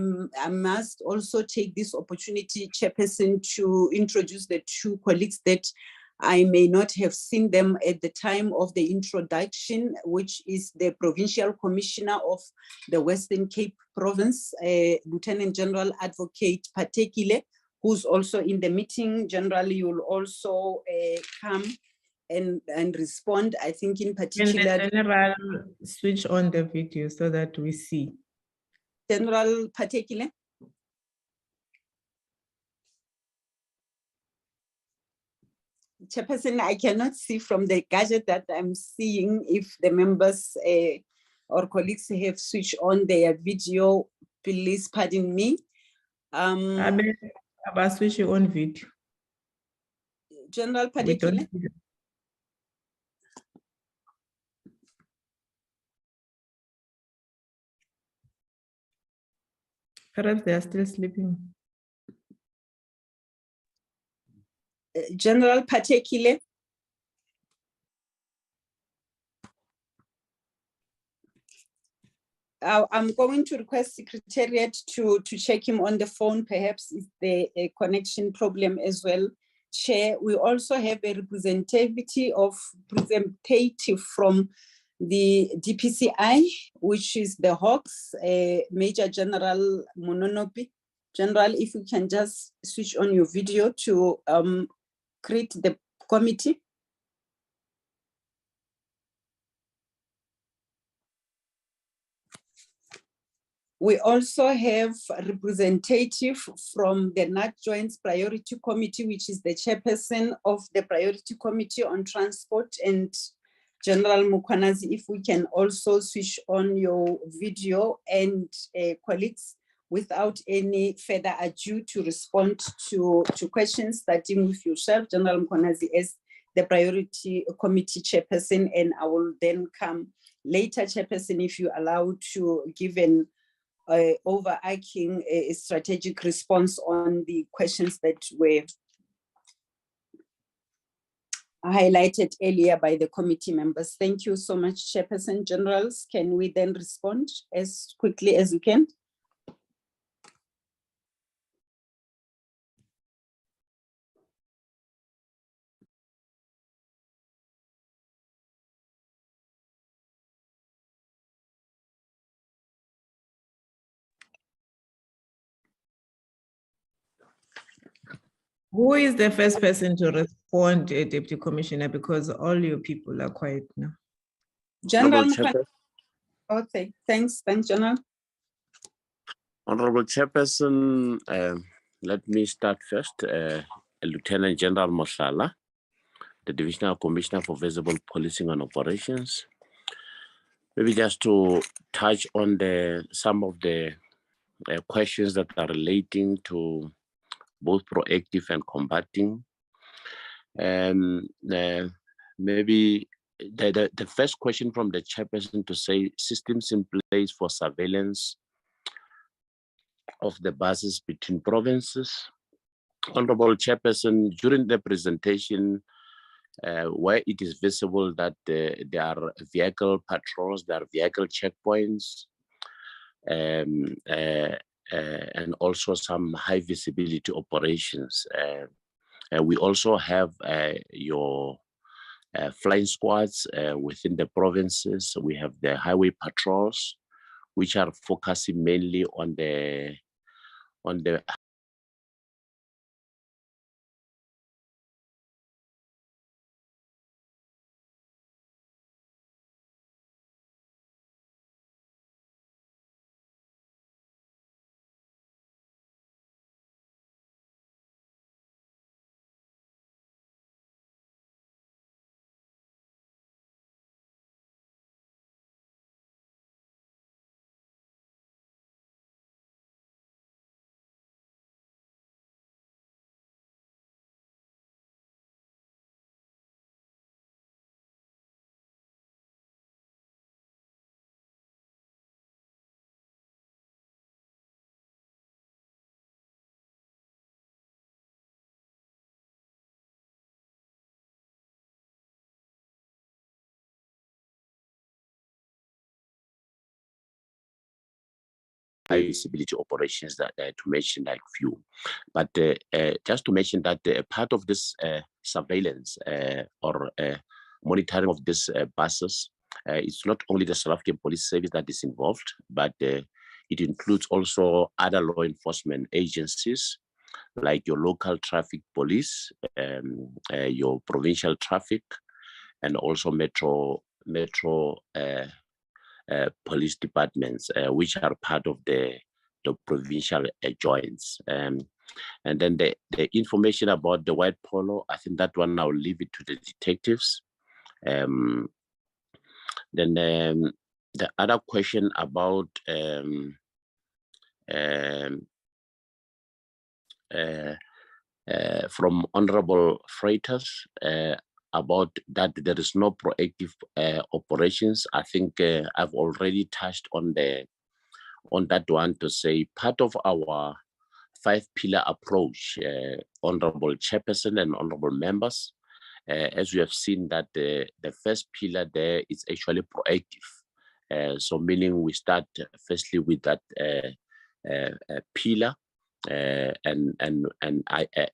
must also take this opportunity, Chairperson, to introduce the two colleagues that I may not have seen them at the time of the introduction, which is the Provincial Commissioner of the Western Cape Province, Lieutenant General Advocate Patekile, who's also in the meeting. Generally, you'll also come and respond. I think in particular— Can the General switch on the video so that we see? General Patekile. Chairperson, I cannot see from the gadget that I'm seeing if the members or colleagues have switched on their video. Please pardon me. About switching on video. General We don't Patekile. see. Perhaps they are still sleeping. General Patekile. I'm going to request Secretariat to check him on the phone. Perhaps it's the connection problem as well. Chair, we also have a representative from the DPCI, which is the Hawks, Major General Mononopi. General, if you can just switch on your video to greet the committee. We also have a representative from the NAC Joint Priority Committee, which is the chairperson of the Priority Committee on Transport, and General Mukwanazi, if we can also switch on your video, and colleagues, without any further ado, to respond to questions starting with yourself, General Mukwanazi, as the Priority Committee chairperson, and I will then come later, chairperson, if you allow, to give an overarching strategic response on the questions that were highlighted earlier by the committee members. Thank you so much, Chairperson. Generals, can we then respond as quickly as we can? Who is the first person to respond, Deputy Commissioner, because all your people are quiet now? General Honorable Chairperson, okay, thanks, General. Honorable Chairperson, let me start first. Lieutenant General Mohlala, the Divisional Commissioner for Visible Policing and Operations. Maybe just to touch on some of the questions that are relating to both proactive and combating. Maybe the first question from the chairperson to say systems in place for surveillance of the buses between provinces. Honorable Chairperson, during the presentation, where it is visible that there are vehicle patrols, there are vehicle checkpoints, and also some high visibility operations. We also have your flying squads within the provinces. We have the highway patrols, which are focusing mainly on the high visibility operations that to mention like few. But just to mention that part of this surveillance or monitoring of these buses, it's not only the South African Police Service that is involved, but it includes also other law enforcement agencies like your local traffic police, your provincial traffic, and also metro police departments, which are part of the provincial joints. And then the information about the white polo, I think that one I'll leave it to the detectives. Then the other question about from Honorable Freitas about that there is no proactive operations. I think I've already touched on that one to say part of our 5-pillar approach, Honorable Chairperson and Honorable members, as we have seen that the first pillar there is actually proactive. So meaning we start firstly with that pillar, and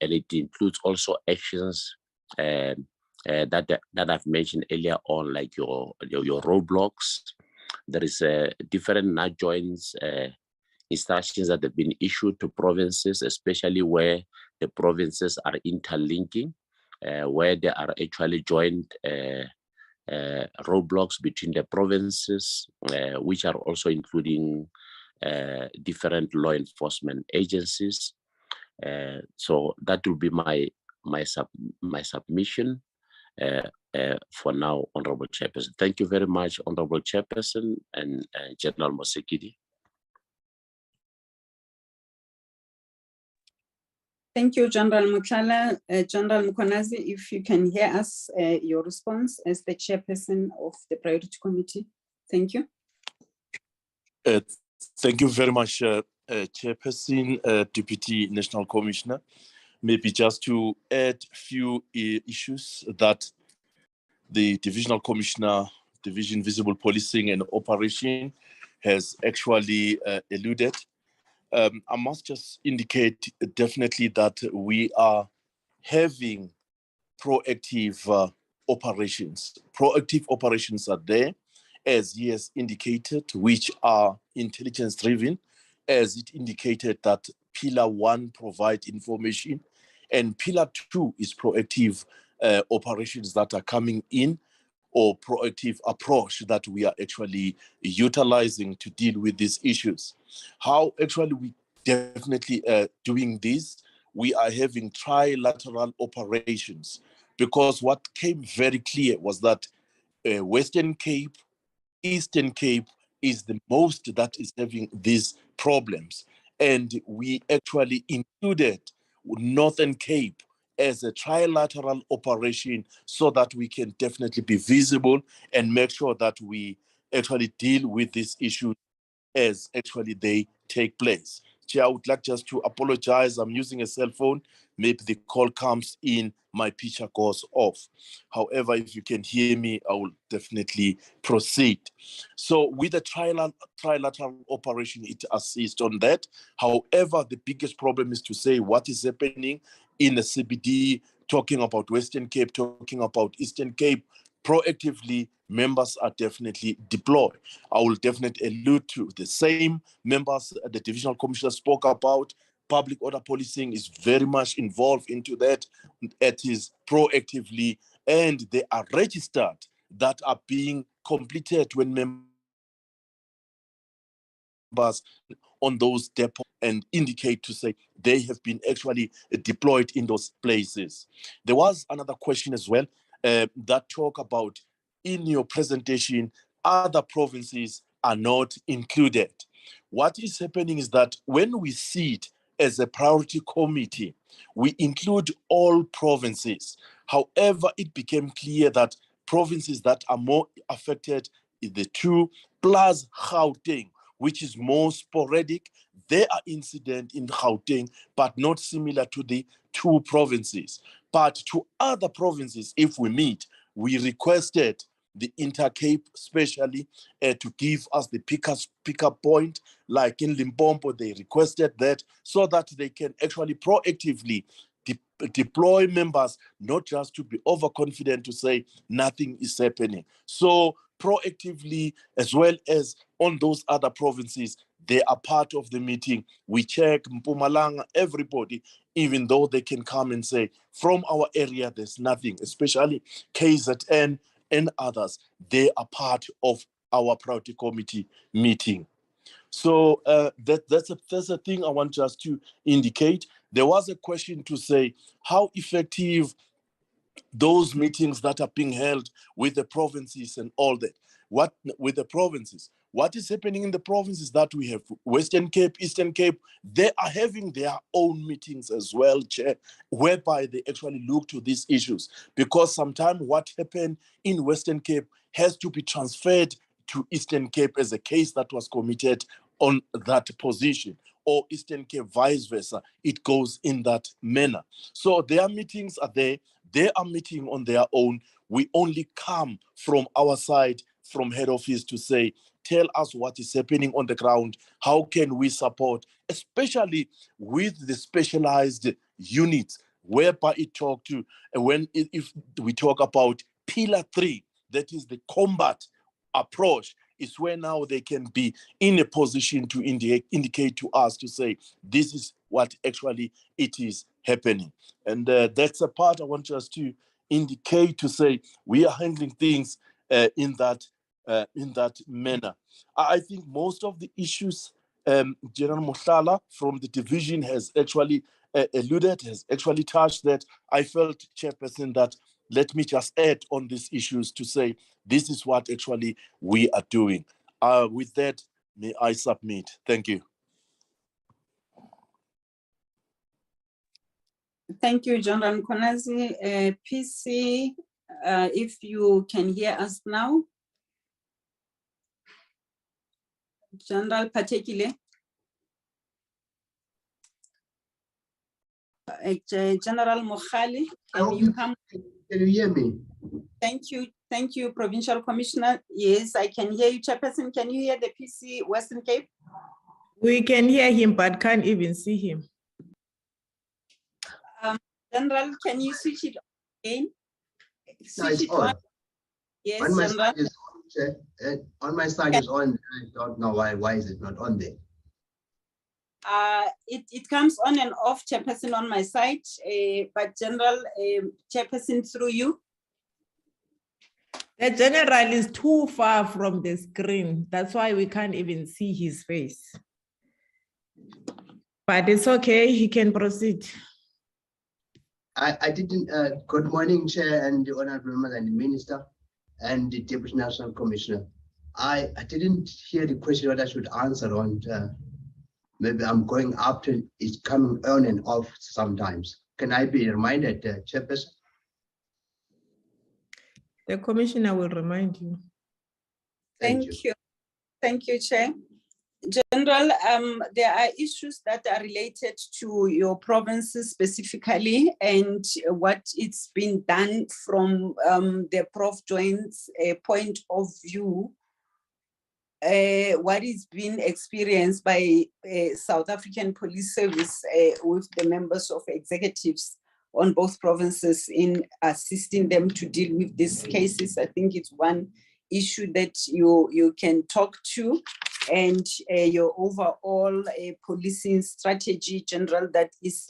it includes also actions that I've mentioned earlier on, like your roadblocks. There is different nudge joints instructions that have been issued to provinces, especially where the provinces are interlinking, where there are actually joint roadblocks between the provinces, which are also including different law enforcement agencies. So that will be my submission for now, Honorable Chairperson. Thank you very much, Honorable Chairperson and General Mosekedi. Thank you, General Mutlala. General Mkhwanazi, if you can hear us, your response as the chairperson of the Priority Committee. Thank you. Thank you very much, Chairperson, Deputy National Commissioner. Maybe just to add a few issues that the Divisional Commissioner, Division Visible Policing and Operation has actually alluded. I must just indicate definitely that we are having proactive operations. Proactive operations are there, as he has indicated, which are intelligence driven, as it indicated that Pillar 1 provide information, and Pillar 2 is proactive operations that are coming in, or proactive approach that we are actually utilizing to deal with these issues. How actually we definitely doing this, we are having trilateral operations, because what came very clear was that Western Cape, Eastern Cape is the most that is having these problems. And we actually included Northern Cape as a trilateral operation so that we can definitely be visible and make sure that we actually deal with this issue as actually they take place. Chair, I would like just to apologize. I'm using a cell phone. Maybe the call comes in, my picture goes off. However, if you can hear me, I will definitely proceed. So with the trilateral operation, it assists on that. However, the biggest problem is to say what is happening in the CBD, talking about Western Cape, talking about Eastern Cape. Proactively, members are definitely deployed. I will definitely allude to the same members the Divisional Commissioner spoke about. Public order policing is very much involved into that. It is proactively, and they are registered that are being completed when members on those depots and indicate to say they have been actually deployed in those places. There was another question as well that talk about in your presentation, other provinces are not included. What is happening is that when we sit as a priority committee, we include all provinces. However, it became clear that provinces that are more affected is the 2 plus Gauteng, which is more sporadic. There are incidents in Gauteng, but not similar to the 2 provinces. But to other provinces, if we meet, we requested the Intercape, especially to give us the pickup point, like in Limpopo, they requested that so that they can actually proactively deploy members, not just to be overconfident to say nothing is happening. So proactively, as well as on those other provinces, they are part of the meeting. We check Mpumalanga, everybody, even though they can come and say, from our area, there's nothing, especially KZN and others. They are part of our priority committee meeting. So that's a thing I want just to indicate. There was a question to say how effective those meetings that are being held with the provinces and all that. What with the provinces? What is happening in the provinces that we have Western Cape, Eastern Cape, they are having their own meetings as well, Chair, whereby they actually look to these issues. Because sometimes what happened in Western Cape has to be transferred to Eastern Cape as a case that was committed on that position, or Eastern Cape vice versa. It goes in that manner. So their meetings are there. They are meeting on their own. We only come from our side, from head office, to say, tell us what is happening on the ground. How can we support, especially with the specialized units, whereby it talk to, if we talk about pillar 3, that is the combat approach, is where now they can be in a position to indicate to us to say, this is what actually it is happening. And that's a part I want us to indicate, to say we are handling things in that manner. I think most of the issues General Mohlala from the division has actually alluded, has actually touched that. I felt, Chairperson, that let me just add on these issues to say this is what actually we are doing. With that, may I submit. Thank you. Thank you, General Mkhwanazi. PC, if you can hear us now. General Patekile. General Mokhali, can you come? Can you hear me? Thank you, Provincial Commissioner. Yes, I can hear you, Chairperson. Can you hear the PC Western Cape? We can hear him, but can't even see him. General, can you switch it on again? No, it's on. Yes, on my General. side is on, on my side is on. I don't know why is it not on there? It comes on and off, Chairperson, on my side, but General, Chairperson, through you. The general is too far from the screen. That's why we can't even see his face. But it's okay, he can proceed. I didn't, good morning, Chair, and the Honorable Members and the Minister and the Deputy National Commissioner. I didn't hear the question that I should answer on. Maybe I'm going up to, it's coming on and off sometimes. Can I be reminded, Chairperson? The Commissioner will remind you. Thank you. Thank you, Chair. General, there are issues that are related to your provinces specifically, and what it's been done from the Prof. Joint's point of view. What is being experienced by South African Police Service with the members of executives on both provinces in assisting them to deal with these cases. I think it's one issue that you can talk to, and your overall policing strategy, General, that is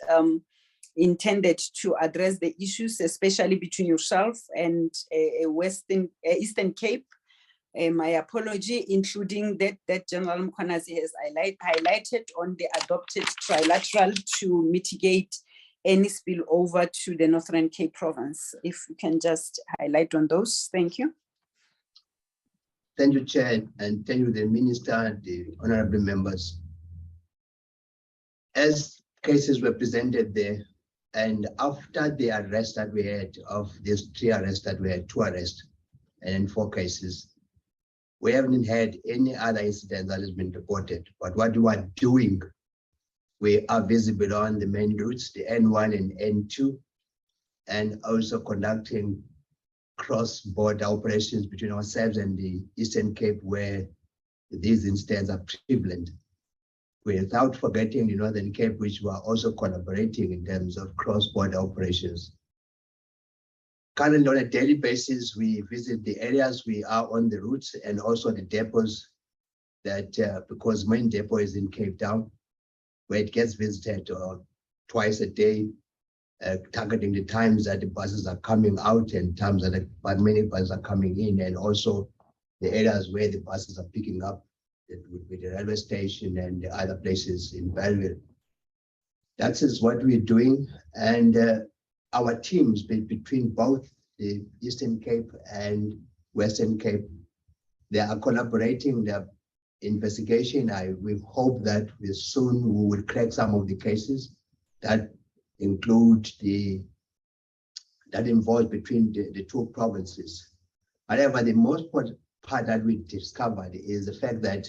intended to address the issues, especially between yourself and Eastern Cape. My apology, including that General Mkhwanazi has highlighted on the adopted trilateral to mitigate any spillover to the Northern Cape province. If you can just highlight on those, thank you. Thank you, Chair, and thank you, the Minister, the honorable members. As cases were presented there, and after the arrest that we had, of these 3 arrests that we had, 2 arrests and 4 cases, we haven't had any other incident that has been reported. But what we are doing, we are visible on the main routes, the N1 and N2, and also conducting cross-border operations between ourselves and the Eastern Cape where these incidents are prevalent, without forgetting the Northern Cape, which were also collaborating in terms of cross-border operations. Currently, on a daily basis, we visit the areas we are on the routes and also the depots that, because main depot is in Cape Town, where it gets visited twice a day, targeting the times that the buses are coming out and times that many buses are coming in, and also the areas where the buses are picking up. It would be the railway station and the other places in Belleville. That is what we're doing. And our teams between both the Eastern Cape and Western Cape, they are collaborating their investigation. We hope that soon we will crack some of the cases that include that involves between the two provinces. However, the most part that we discovered is the fact that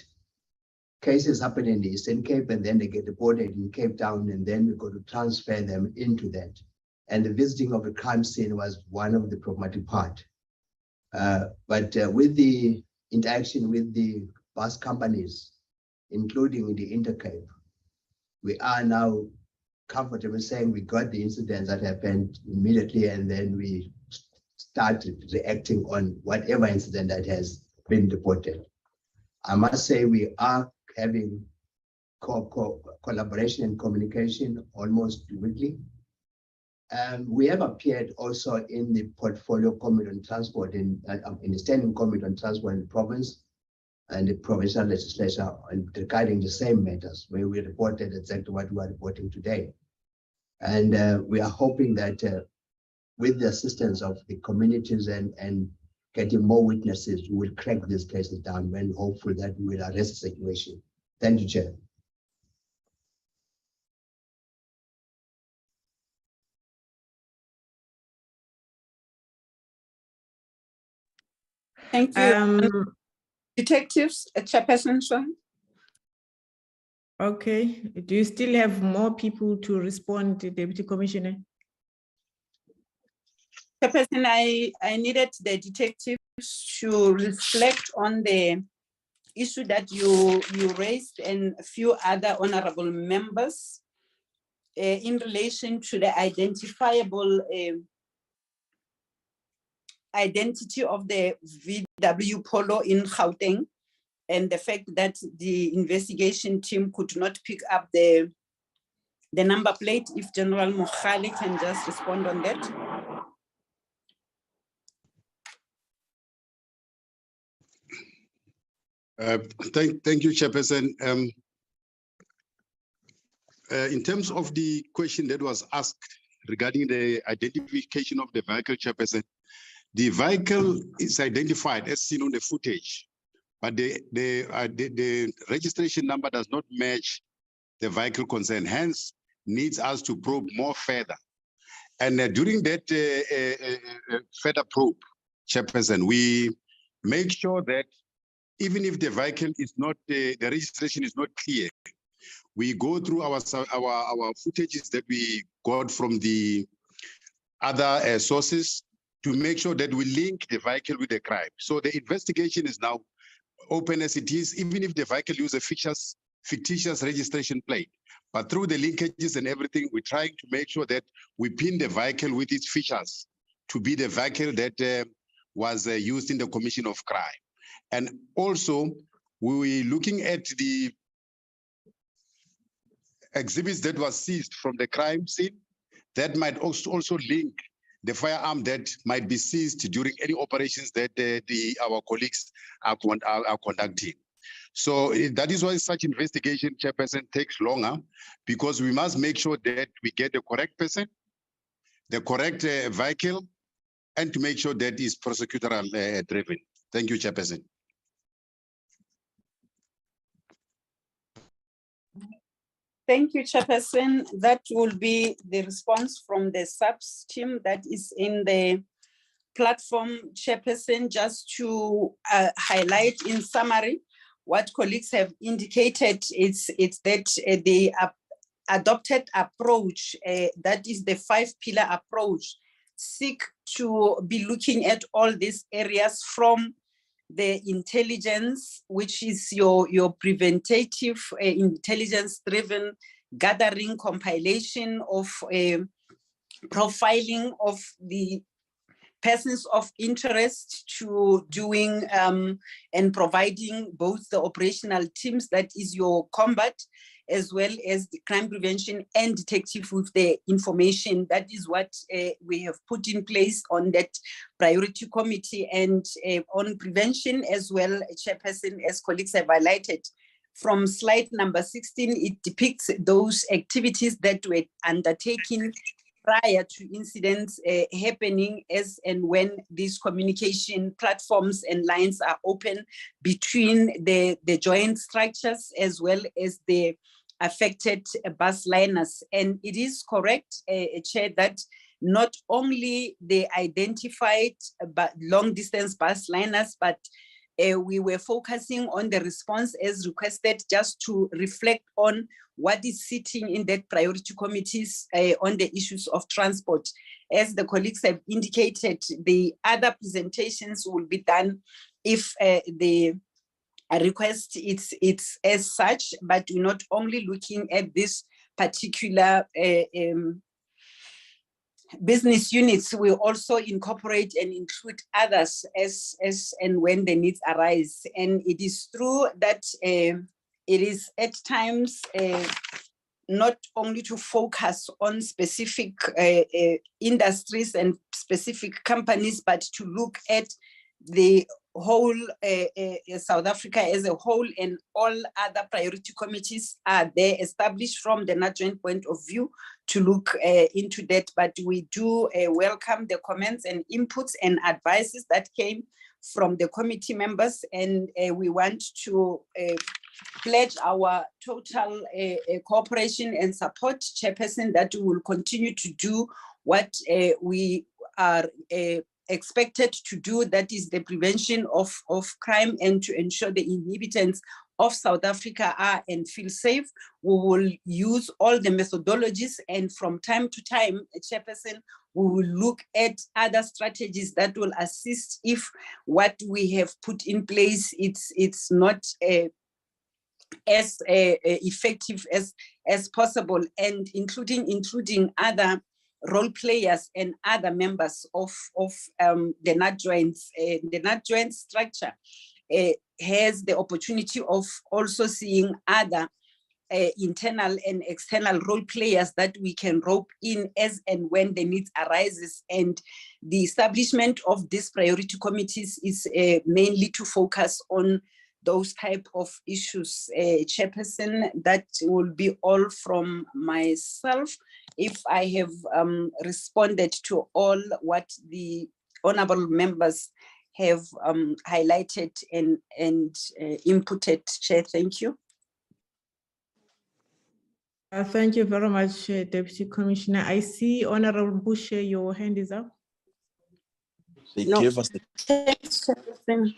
cases happen in the Eastern Cape and then they get reported in Cape Town, and then we got to transfer them into that. And the visiting of the crime scene was one of the problematic part. But with the interaction with the bus companies, including the Intercape, we are now comfortable saying we got the incidents that happened immediately, and then we started reacting on whatever incident that has been reported. I must say we are having collaboration and communication almost weekly. We have appeared also in the portfolio committee on transport, in the standing committee on transport in the province and the provincial legislature regarding the same matters, where we reported exactly what we are reporting today. And we are hoping that with the assistance of the communities and getting more witnesses, we will crack these cases down, and hopeful that we will arrest the situation. Thank you, Chair. Thank you. Detectives, Chairperson Swan. Okay, do you still have more people to respond, Deputy Commissioner? Chairperson, I needed the detectives to reflect on the issue that you raised and a few other honorable members in relation to the identifiable identity of the VW Polo in Gauteng, and the fact that the investigation team could not pick up the number plate. If General Mohale can just respond on that. Thank you, Chairperson. In terms of the question that was asked regarding the identification of the vehicle, Chairperson, the vehicle is identified as seen on the footage, but the registration number does not match the vehicle concerned, hence needs us to probe more further. And during that further probe, Chairperson, we make sure that even if the vehicle is not, the registration is not clear, we go through our footages that we got from the other sources to make sure that we link the vehicle with the crime. So the investigation is now open as it is, even if the vehicle uses a fictitious registration plate. But through the linkages and everything, we're trying to make sure that we pin the vehicle with its features to be the vehicle that was used in the commission of crime. And also, we were looking at the exhibits that was seized from the crime scene that might also link the firearm that might be seized during any operations that our colleagues are conducting. So that is why such investigation, Chairperson, takes longer, because we must make sure that we get the correct person, the correct vehicle, and to make sure that is prosecutorial driven. Thank you, Chairperson. Thank you, Chairperson. That will be the response from the SAPS team that is in the platform, Chairperson, just to highlight in summary what colleagues have indicated. It's that the adopted approach, that is the 5-pillar approach seek to be looking at all these areas from the intelligence, which is your preventative, intelligence-driven gathering, compilation of profiling of the persons of interest, to doing and providing both the operational teams, that is your combat, as well as the crime prevention and detective with the information. That is what we have put in place on that priority committee. And on prevention as well, Chairperson, as colleagues have highlighted, from slide number 16, it depicts those activities that were undertaken prior to incidents happening, as and when these communication platforms and lines are open between the joint structures as well as the affected bus liners. And it is correct, Chair, that not only the identified long distance bus liners, but we were focusing on the response as requested, just to reflect on what is sitting in that priority committees on the issues of transport. As the colleagues have indicated, the other presentations will be done if the request it's as such, but we're not only looking at this particular business units, we also incorporate and include others as and when the needs arise. And it is true that it is at times not only to focus on specific industries and specific companies, but to look at the whole South Africa as a whole, and all other priority committees are there established from the NAJOINT point of view to look into that. But we do welcome the comments and inputs and advices that came from the committee members, and we want to pledge our total cooperation and support, Chairperson, that we will continue to do what we are expected to do, that is the prevention of crime, and to ensure the inhabitants of South Africa are and feel safe. We will use all the methodologies, and from time to time, Chairperson, we will look at other strategies that will assist if what we have put in place it's not as effective as possible, and including other role players and other members of the NAJOINT. The NAJOINT structure has the opportunity of also seeing other internal and external role players that we can rope in as and when the need arises. And the establishment of these priority committees is mainly to focus on those type of issues. Chairperson, that will be all from myself. If I have responded to all what the honorable members have highlighted and inputted, Chair, thank you. Thank you very much, Deputy Commissioner. I see Honorable Bushe, your hand is up. They No, gave us the thanks, Chairperson.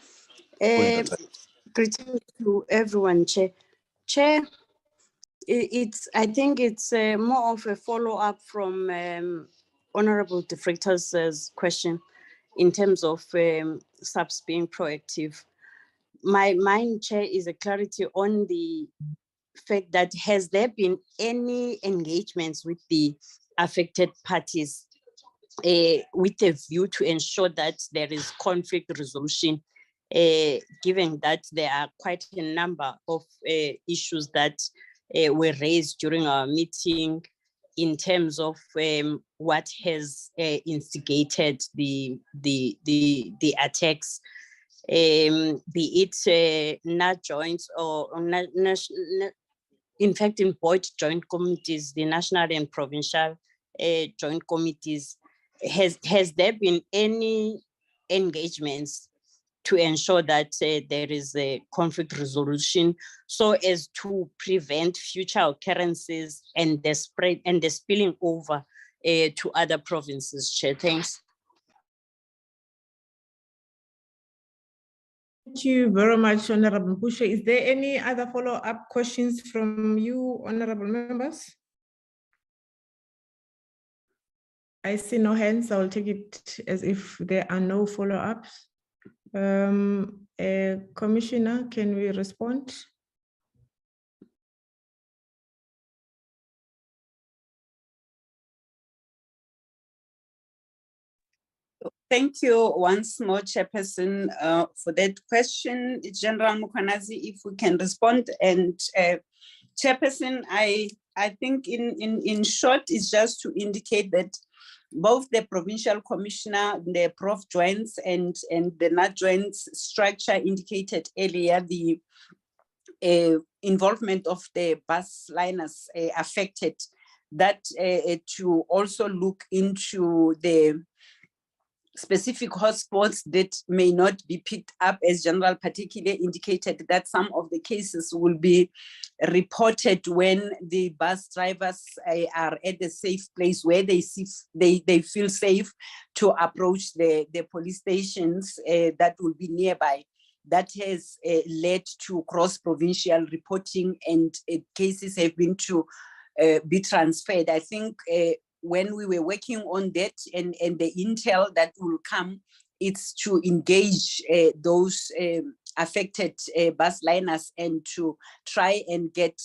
Greetings to everyone, Chair. Chair, I think it's more of a follow-up from Honorable De Vrijter's question in terms of SAPS being proactive. My mind, Chair, is a clarity on the fact that has there been any engagements with the affected parties with a view to ensure that there is conflict resolution, given that there are quite a number of issues that were raised during our meeting in terms of what has instigated the attacks, be it not joint or in fact in both joint committees, the national and provincial joint committees. Has there been any engagements to ensure that there is a conflict resolution so as to prevent future occurrences and the spread and the spilling over to other provinces? Chair, thanks. Thank you very much, Honorable Bushe. Is there any other follow-up questions from you, honorable members? I see no hands. I will take it as if there are no follow-ups. Commissioner, can we respond? Thank you once more, Chairperson, for that question. General Mukwanazi, if we can respond. And Chairperson, I think in short, it's just to indicate that both the provincial commissioner, the Prof joints and the NAT joints structure indicated earlier the involvement of the bus liners affected, that to also look into the specific hotspots that may not be picked up, as General particularly indicated that some of the cases will be reported when the bus drivers are at a safe place where they feel safe to approach the police stations that will be nearby. That has led to cross-provincial reporting, and cases have been to be transferred. I think when we were working on that and the intel that will come, it's to engage those affected bus liners and to try and get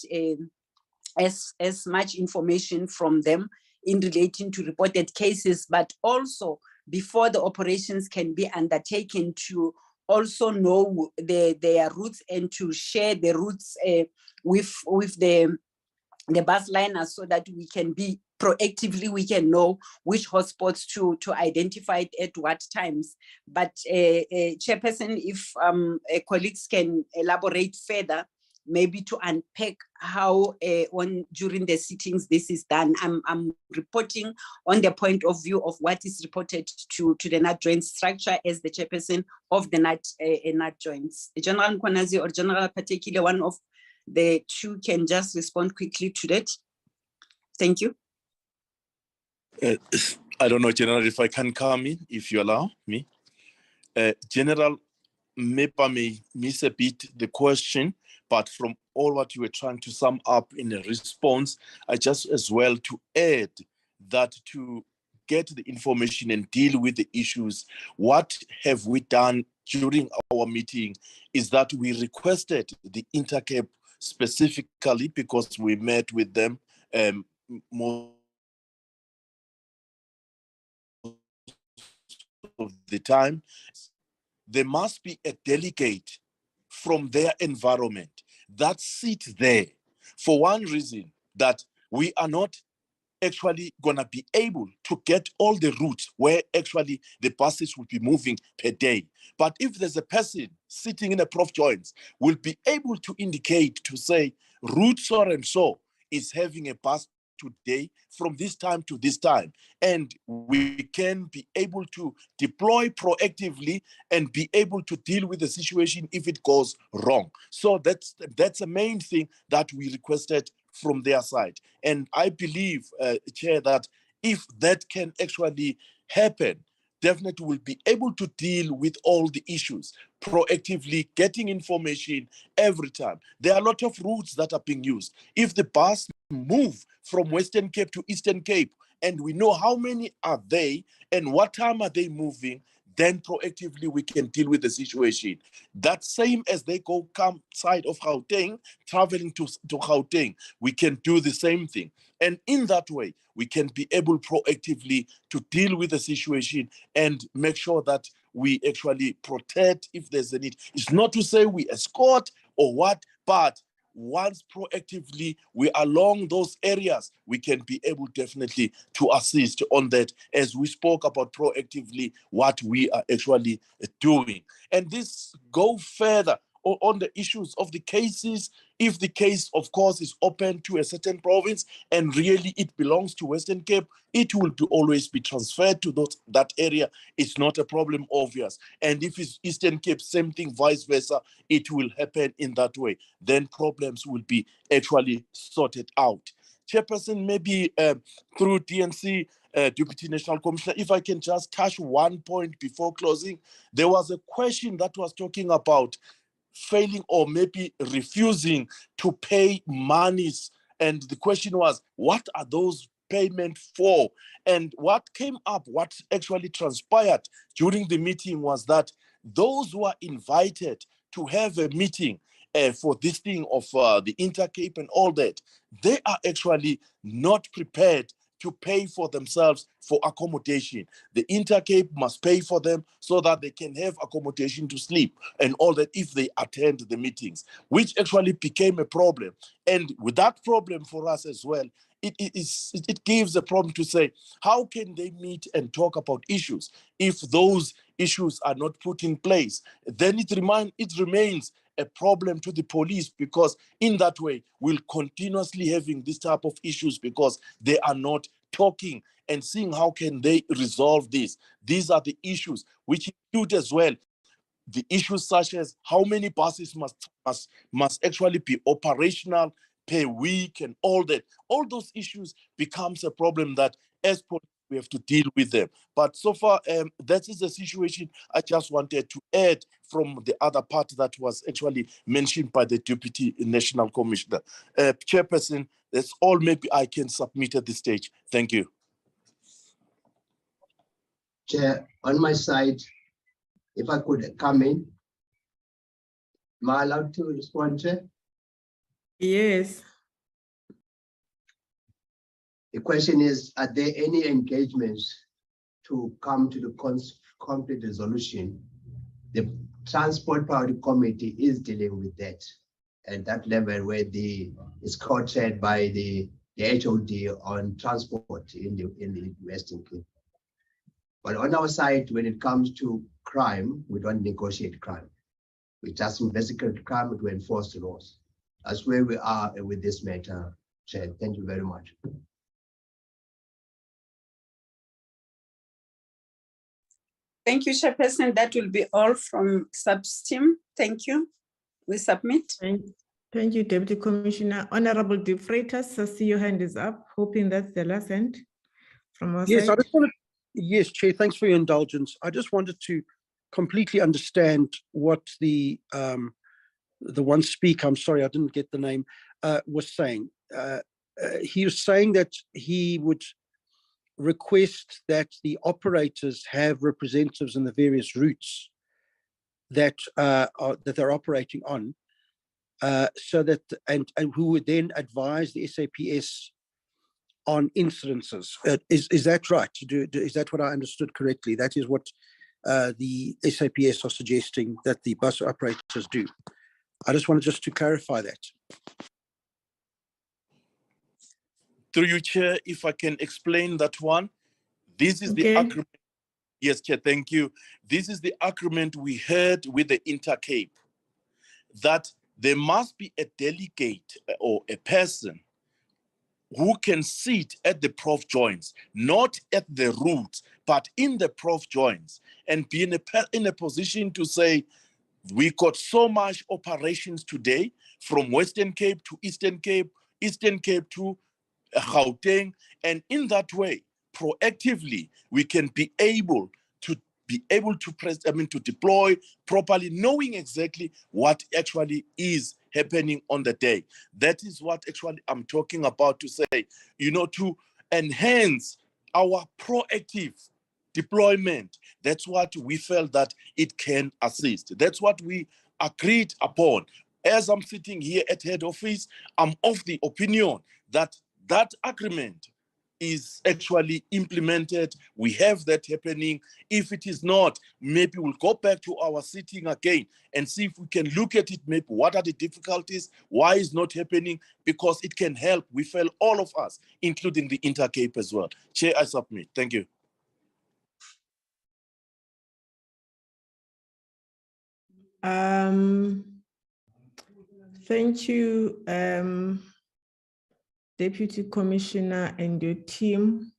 as much information from them in relating to reported cases, but also before the operations can be undertaken, to also know their routes and to share the routes with the bus liners, so that we can be proactively, we can know which hotspots to identify at what times. But Chairperson, if colleagues can elaborate further, maybe to unpack how during the sittings this is done. I'm reporting on the point of view of what is reported to the NAT joint structure as the Chairperson of the NAT joints. General Mkwanazi or General particular, one of the two can just respond quickly to that. Thank you. I don't know, General, if I can come in, if you allow me. General, maybe I may miss a bit the question, but from all what you were trying to sum up in a response, I just as well to add that to get the information and deal with the issues, what have we done during our meeting is that we requested the Intercape specifically, because we met with them most of the time. There must be a delegate from their environment that sits there, for one reason, that we are not actually going to be able to get all the routes where actually the buses will be moving per day. But if there's a person sitting in a prof joints, will be able to indicate, to say, route so and so is having a bus today from this time to this time, and we can be able to deploy proactively and be able to deal with the situation if it goes wrong. So that's the main thing that we requested from their side. And I believe, Chair, that if that can actually happen, definitely will be able to deal with all the issues proactively, getting information every time. There are a lot of routes that are being used. If the bus move from Western Cape to Eastern Cape, and we know how many are they and what time are they moving, then proactively we can deal with the situation. That same as they come side of Gauteng, traveling to Gauteng, we can do the same thing. And in that way, we can be able proactively to deal with the situation and make sure that we actually protect if there's a need. It's not to say we escort or what, but once proactively we are along those areas, we can be able definitely to assist on that, as we spoke about proactively what we are actually doing. And this go further on the issues of the cases. If the case, of course, is open to a certain province and really it belongs to Western Cape, it will always be transferred to that area. It's not a problem, obvious. And if it's Eastern Cape, same thing, vice versa, it will happen in that way. Then problems will be actually sorted out. Chairperson, maybe through DNC, Deputy National Commissioner, if I can just touch one point before closing. There was a question that was talking about failing or maybe refusing to pay monies. And the question was, what are those payment for. And what came up, what actually transpired during the meeting was that those who are invited to have a meeting for this thing of the Intercape and all that, they are actually not prepared to pay for themselves for accommodation. The Intercape must pay for them so that they can have accommodation to sleep and all that if they attend the meetings, which actually became a problem. And with that problem for us as well, it gives a problem to say, how can they meet and talk about issues if those issues are not put in place? Then it remains a problem to the police, because in that way we'll continuously having this type of issues because they are not talking and seeing how can they resolve this. These are the issues which include as well the issues such as how many buses must actually be operational per week and all that. All those issues becomes a problem that as police we have to deal with them. But so far, that is the situation I just wanted to add from the other part that was actually mentioned by the Deputy National Commissioner. Chairperson, that's all maybe I can submit at this stage. Thank you. Chair, on my side, if I could come in, am I allowed to respond, Chair? Yes. The question is, are there any engagements to come to the conflict resolution? The Transport Priority Committee is dealing with that at that level where it's co-chaired by the HOD on transport in the Western Cape. But on our side, when it comes to crime, we don't negotiate crime. We just investigate crime to enforce the laws. That's where we are with this matter, Chair. Thank you very much. Thank you, Chairperson. That will be all from SAPS team. Thank you. We submit. Thank you, Deputy Commissioner. Honorable De Freitas, I see your hand is up, hoping that's the last hand from our Yes, side. Yes, Chair, thanks for your indulgence. I just wanted to completely understand what the one speaker, I'm sorry, I didn't get the name, was saying. He was saying that he would request that the operators have representatives in the various routes that that they're operating on, so that and who would then advise the SAPS on incidences. Is that right? Is that what I understood correctly? That is what the SAPS are suggesting that the bus operators do. I just wanted to clarify that. Through you, Chair, if I can explain that one. This is the agreement. Yes, Chair, thank you. This is the agreement we had with the Intercape, that there must be a delegate or a person who can sit at the prof joints, not at the routes, but in the prof joints, and be in a position to say, we got so much operations today from Western Cape to Eastern Cape to Gauteng, and in that way, proactively, we can be able to to deploy properly, knowing exactly what actually is happening on the day. That is what actually I'm talking about, to say, to enhance our proactive deployment. That's what we felt that it can assist. That's what we agreed upon. As I'm sitting here at head office, I'm of the opinion that that agreement is actually implemented. We have that happening. If it is not, maybe we'll go back to our sitting again and see if we can look at it, maybe what are the difficulties, why is not happening, because it can help. We feel all of us, including the Intercape as well. Chair, I submit. Thank you. Thank you, Deputy Commissioner and your team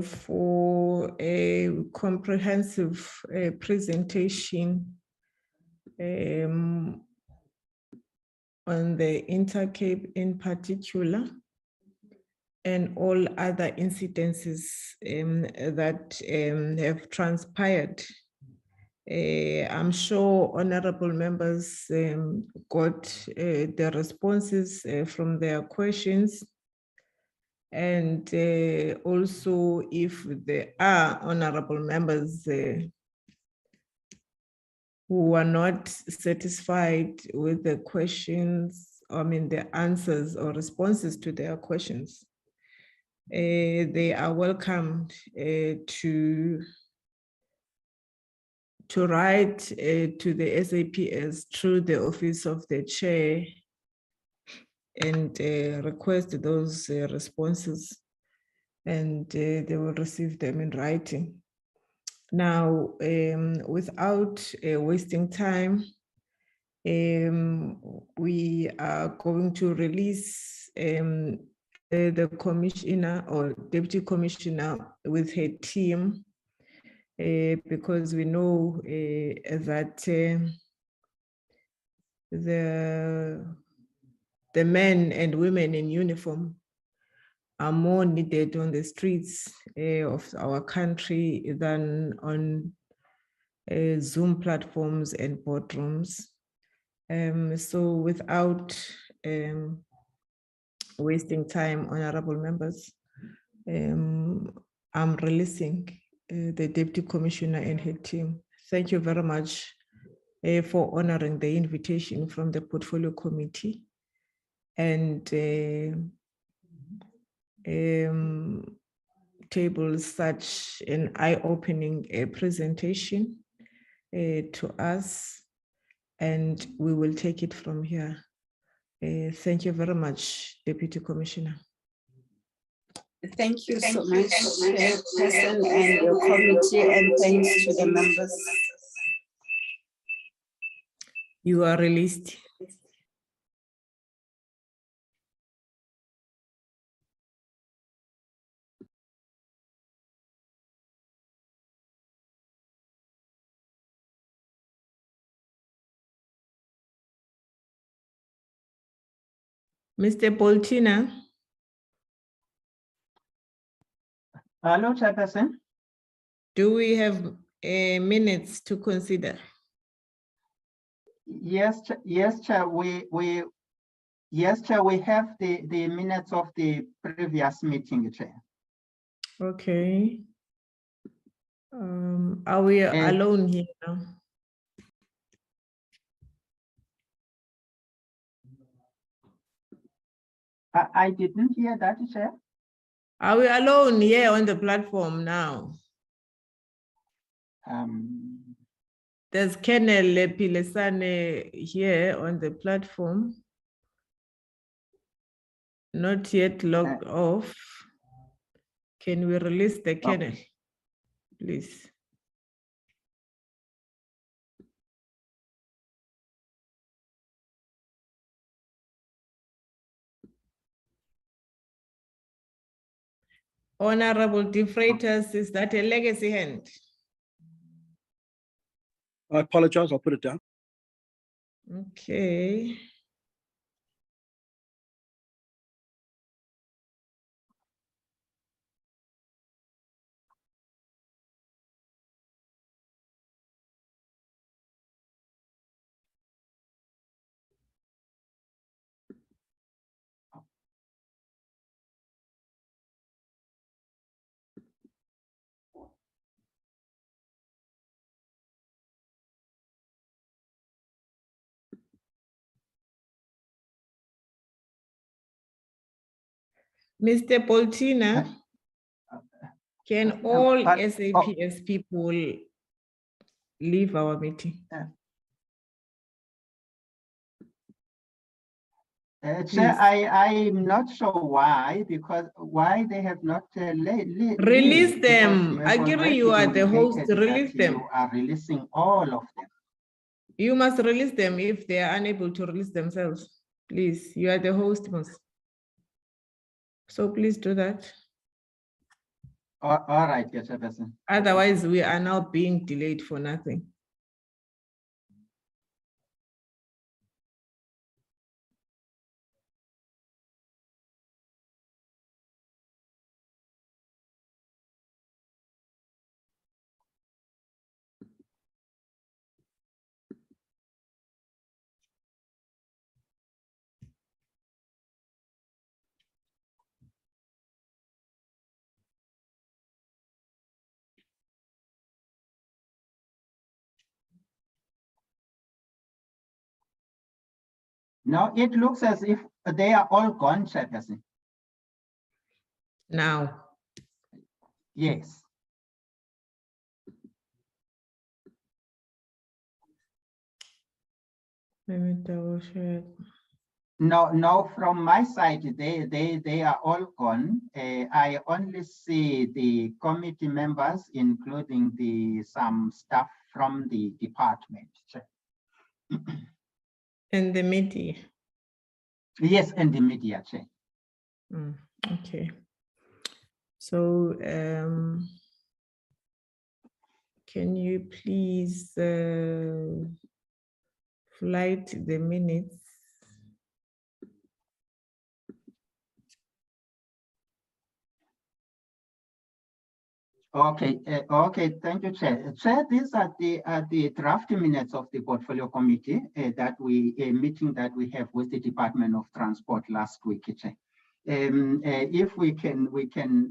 for a comprehensive presentation on the Intercape in particular, and all other incidences that have transpired. I'm sure honorable members got the responses from their questions. And also, if there are honorable members who are not satisfied with the questions, I mean, the answers or responses to their questions, they are welcomed to write to the SAPS through the office of the chair and request those responses, and they will receive them in writing. Now, without wasting time, we are going to release the commissioner or deputy commissioner with her team, because we know that the men and women in uniform are more needed on the streets of our country than on Zoom platforms and boardrooms. So without wasting time, honorable members, I'm releasing the Deputy Commissioner and her team. Thank you very much for honoring the invitation from the Portfolio Committee and table such an eye-opening presentation to us, and we will take it from here. Thank you very much, Deputy Commissioner. Thank you so much, Chairperson and your committee, and thanks to the members. You are released. Mr. Poltina. Hello, Chairperson. Do we have minutes to consider? Yes, yes, Chair. Yes, Chair. We have the minutes of the previous meeting, Chair. Okay. Are we alone here now? I didn't hear that, Chair. Are we alone here on the platform now? There's Colonel Pilesane here on the platform, not yet logged off. Can we release the Colonel, please? Honorable De Freitas, is that a legacy hand? I apologize, I'll put it down. Okay. Mr. Poltina, can all SAPS people leave our meeting? Chair, I'm not sure why, because why they have not release them. Agiri, you are the host, release them. You are releasing all of them. You must release them if they are unable to release themselves. Please, you are the host, so please do that. All right, yes, Chairperson. Otherwise, we are now being delayed for nothing. Now it looks as if they are all gone, Chairperson. Now, Yes. let me double check. No, from my side, they are all gone. I only see the committee members, including some staff from the department. And the media. Yes, and the media, Chair. Okay. So can you please flight the minutes? Okay, thank you, Chair. Chair, these are the draft minutes of the portfolio committee meeting that we have with the Department of Transport last week, Chair. If we can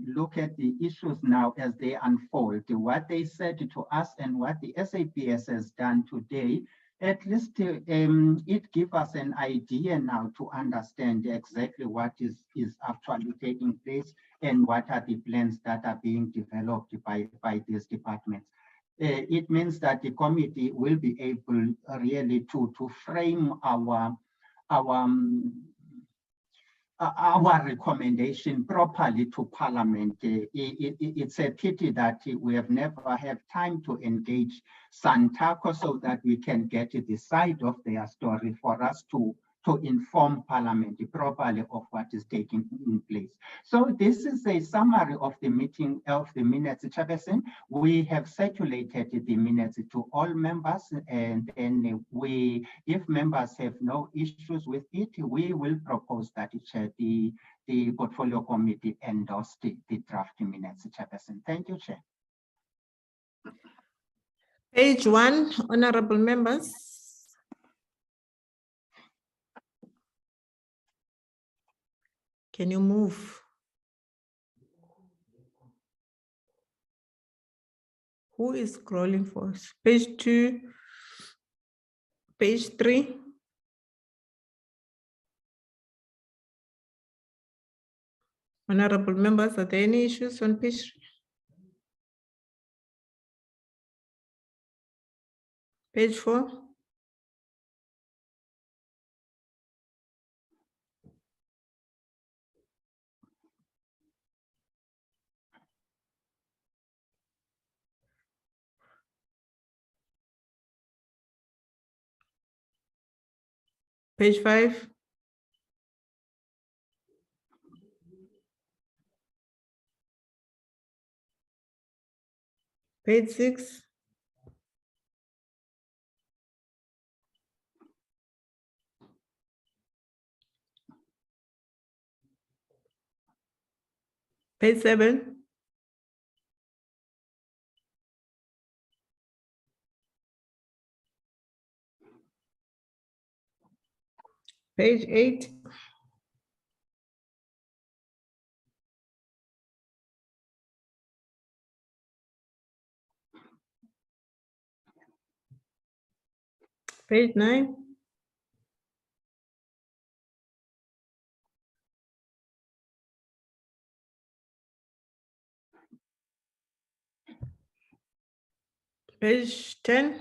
look at the issues now as they unfold, what they said to us and what the SAPS has done today, at least it gives us an idea now to understand exactly what is actually taking place and what are the plans that are being developed by these departments. It means that the committee will be able really to frame our recommendation properly to Parliament. It's a pity that we have never had time to engage Santaco so that we can get the side of their story for us to inform Parliament properly of what is taking place. So this is a summary of the meeting of the minutes, Chairperson. We have circulated the minutes to all members, and then if members have no issues with it, we will propose that the portfolio committee endorse the draft minutes, Chairperson. Thank you, Chair. Page 1, honorable members. Can you move? Who is scrolling for us? Page 2, page 3. Honorable members, are there any issues on page 3? Page 4. Page 5. Page 6. Page 7. Page 8. Page 9. Page 10.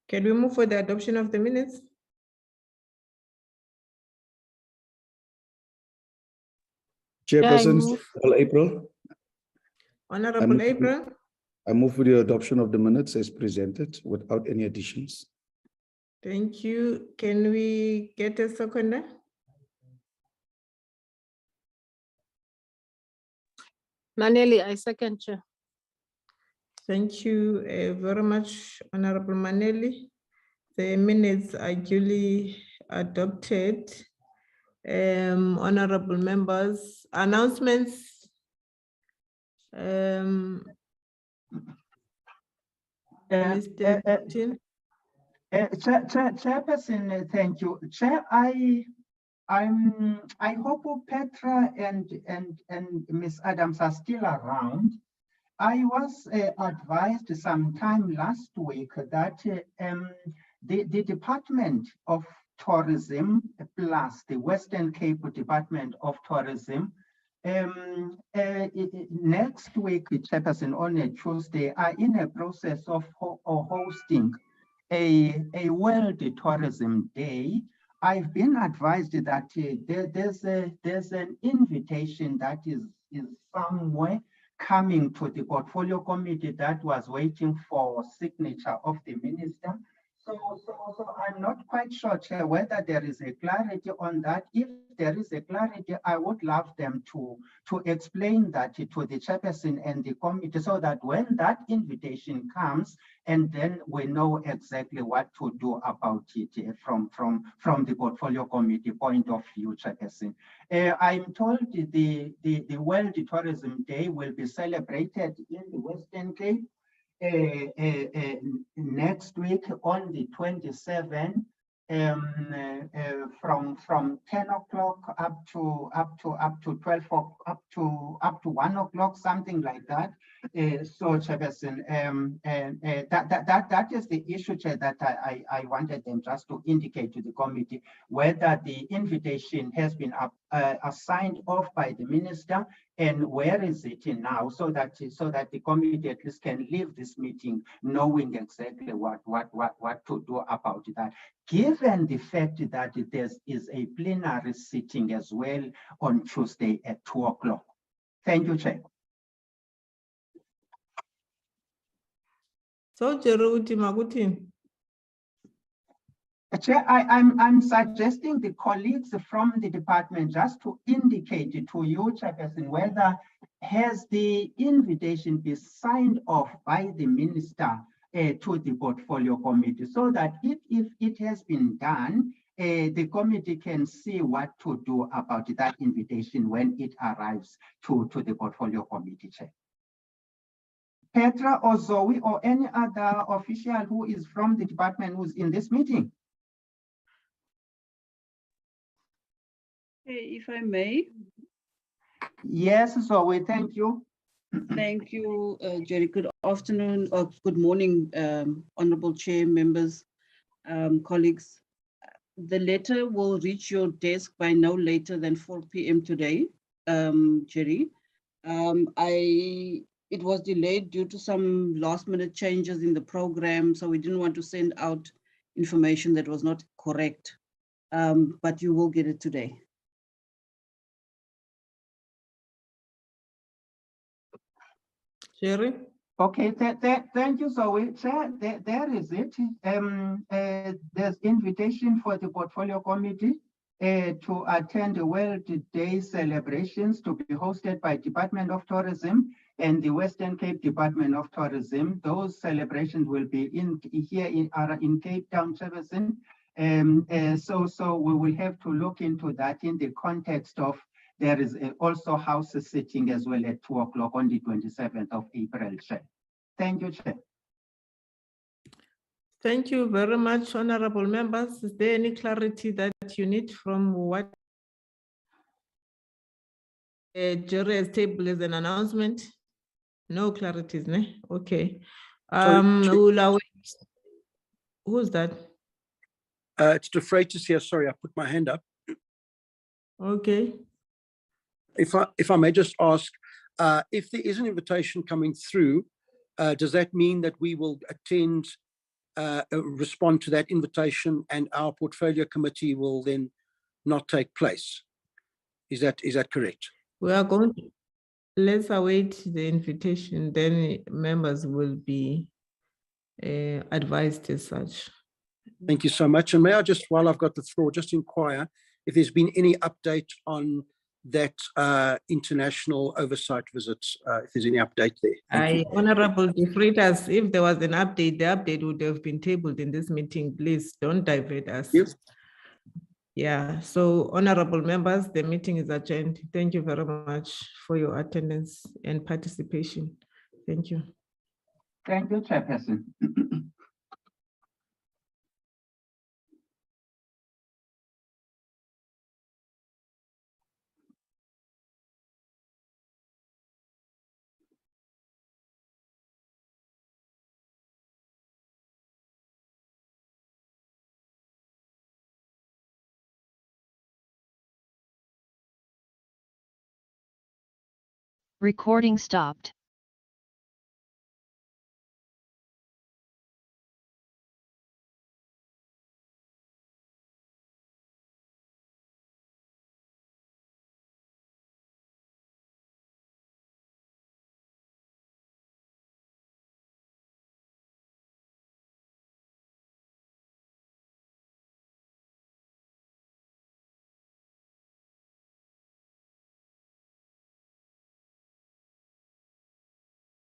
Can we move for the adoption of the minutes? Chairperson, move. April. Honorable April. I move for the adoption of the minutes as presented without any additions. Thank you. Can we get a seconder? Maneli, I second, Chair. Thank you very much, Honorable Maneli. The minutes are duly adopted. Honorable members, announcements. Mr. Martin. Chairperson, thank you. Chair, I hope Petra and Ms. Adams are still around. I was advised sometime last week that the Department of Tourism plus the Western Cape Department of Tourism next week, Chairperson, on a Tuesday, are in a process of hosting a World Tourism Day. I've been advised that there's an invitation that is somewhere coming to the portfolio committee that was waiting for signature of the minister. So I'm not quite sure, Chair, whether there is a clarity on that. If there is a clarity, I would love them to explain that to the chairperson and the committee so that when that invitation comes, and then we know exactly what to do about it from the portfolio committee point of view, Chairperson. I'm told the World Tourism Day will be celebrated in the Western Cape next week on the 27th, from 10 o'clock up to 12 up to 1 o'clock, something like that. So, Chairperson, that is the issue, Chair, that I wanted them just to indicate to the committee whether the invitation has been assigned off by the minister and where is it now, so that the committee at least can leave this meeting knowing exactly what to do about that, given the fact that there is a plenary sitting as well on Tuesday at 2 o'clock. Thank you, Chair. So, Jeruti Magutin. Chair, I'm suggesting the colleagues from the department just to indicate to you, Chairperson, whether has the invitation been signed off by the minister to the portfolio committee, so that if it has been done, the committee can see what to do about that invitation when it arrives to the portfolio committee, Chair. Petra or Zoe or any other official who is from the department who's in this meeting? If I may. Yes, Zoe, thank you. Thank you, Jerry. Good afternoon or good morning, Honorable Chair, members, colleagues. The letter will reach your desk by no later than 4 p.m. today, Jerry. It was delayed due to some last minute changes in the program, so we didn't want to send out information that was not correct, but you will get it today. Jerry? Okay, thank you, Zoe. Chair, there is it. There's invitation for the portfolio committee to attend the World Day celebrations to be hosted by Department of Tourism and the Western Cape Department of Tourism. Those celebrations will be here in Cape Town, Chairperson. So we will have to look into that in the context of there is also house sitting as well at 2 o'clock on the 27th of April, Chair. Thank you, Chair. Thank you very much, honorable members. Is there any clarity that you need from what Jerry has tabled as an announcement? No clarities, ne? Okay. Who's that? It's De Freitas here. Sorry, I put my hand up. Okay. If I may just ask, if there is an invitation coming through, does that mean that we will attend, respond to that invitation, and our portfolio committee will then not take place? Is that correct? We are going to, let's await the invitation, then members will be advised as such. Thank you so much. And may I just, while I've got the floor, just inquire if there's been any update on that international oversight visits, if there's any update there. Thank you. Honorable De Freitas, if there was an update, the update would have been tabled in this meeting. Please don't divert us. Yes. Yeah, so honorable members, the meeting is adjourned. Thank you very much for your attendance and participation. Thank you. Thank you, Chairperson. Recording stopped.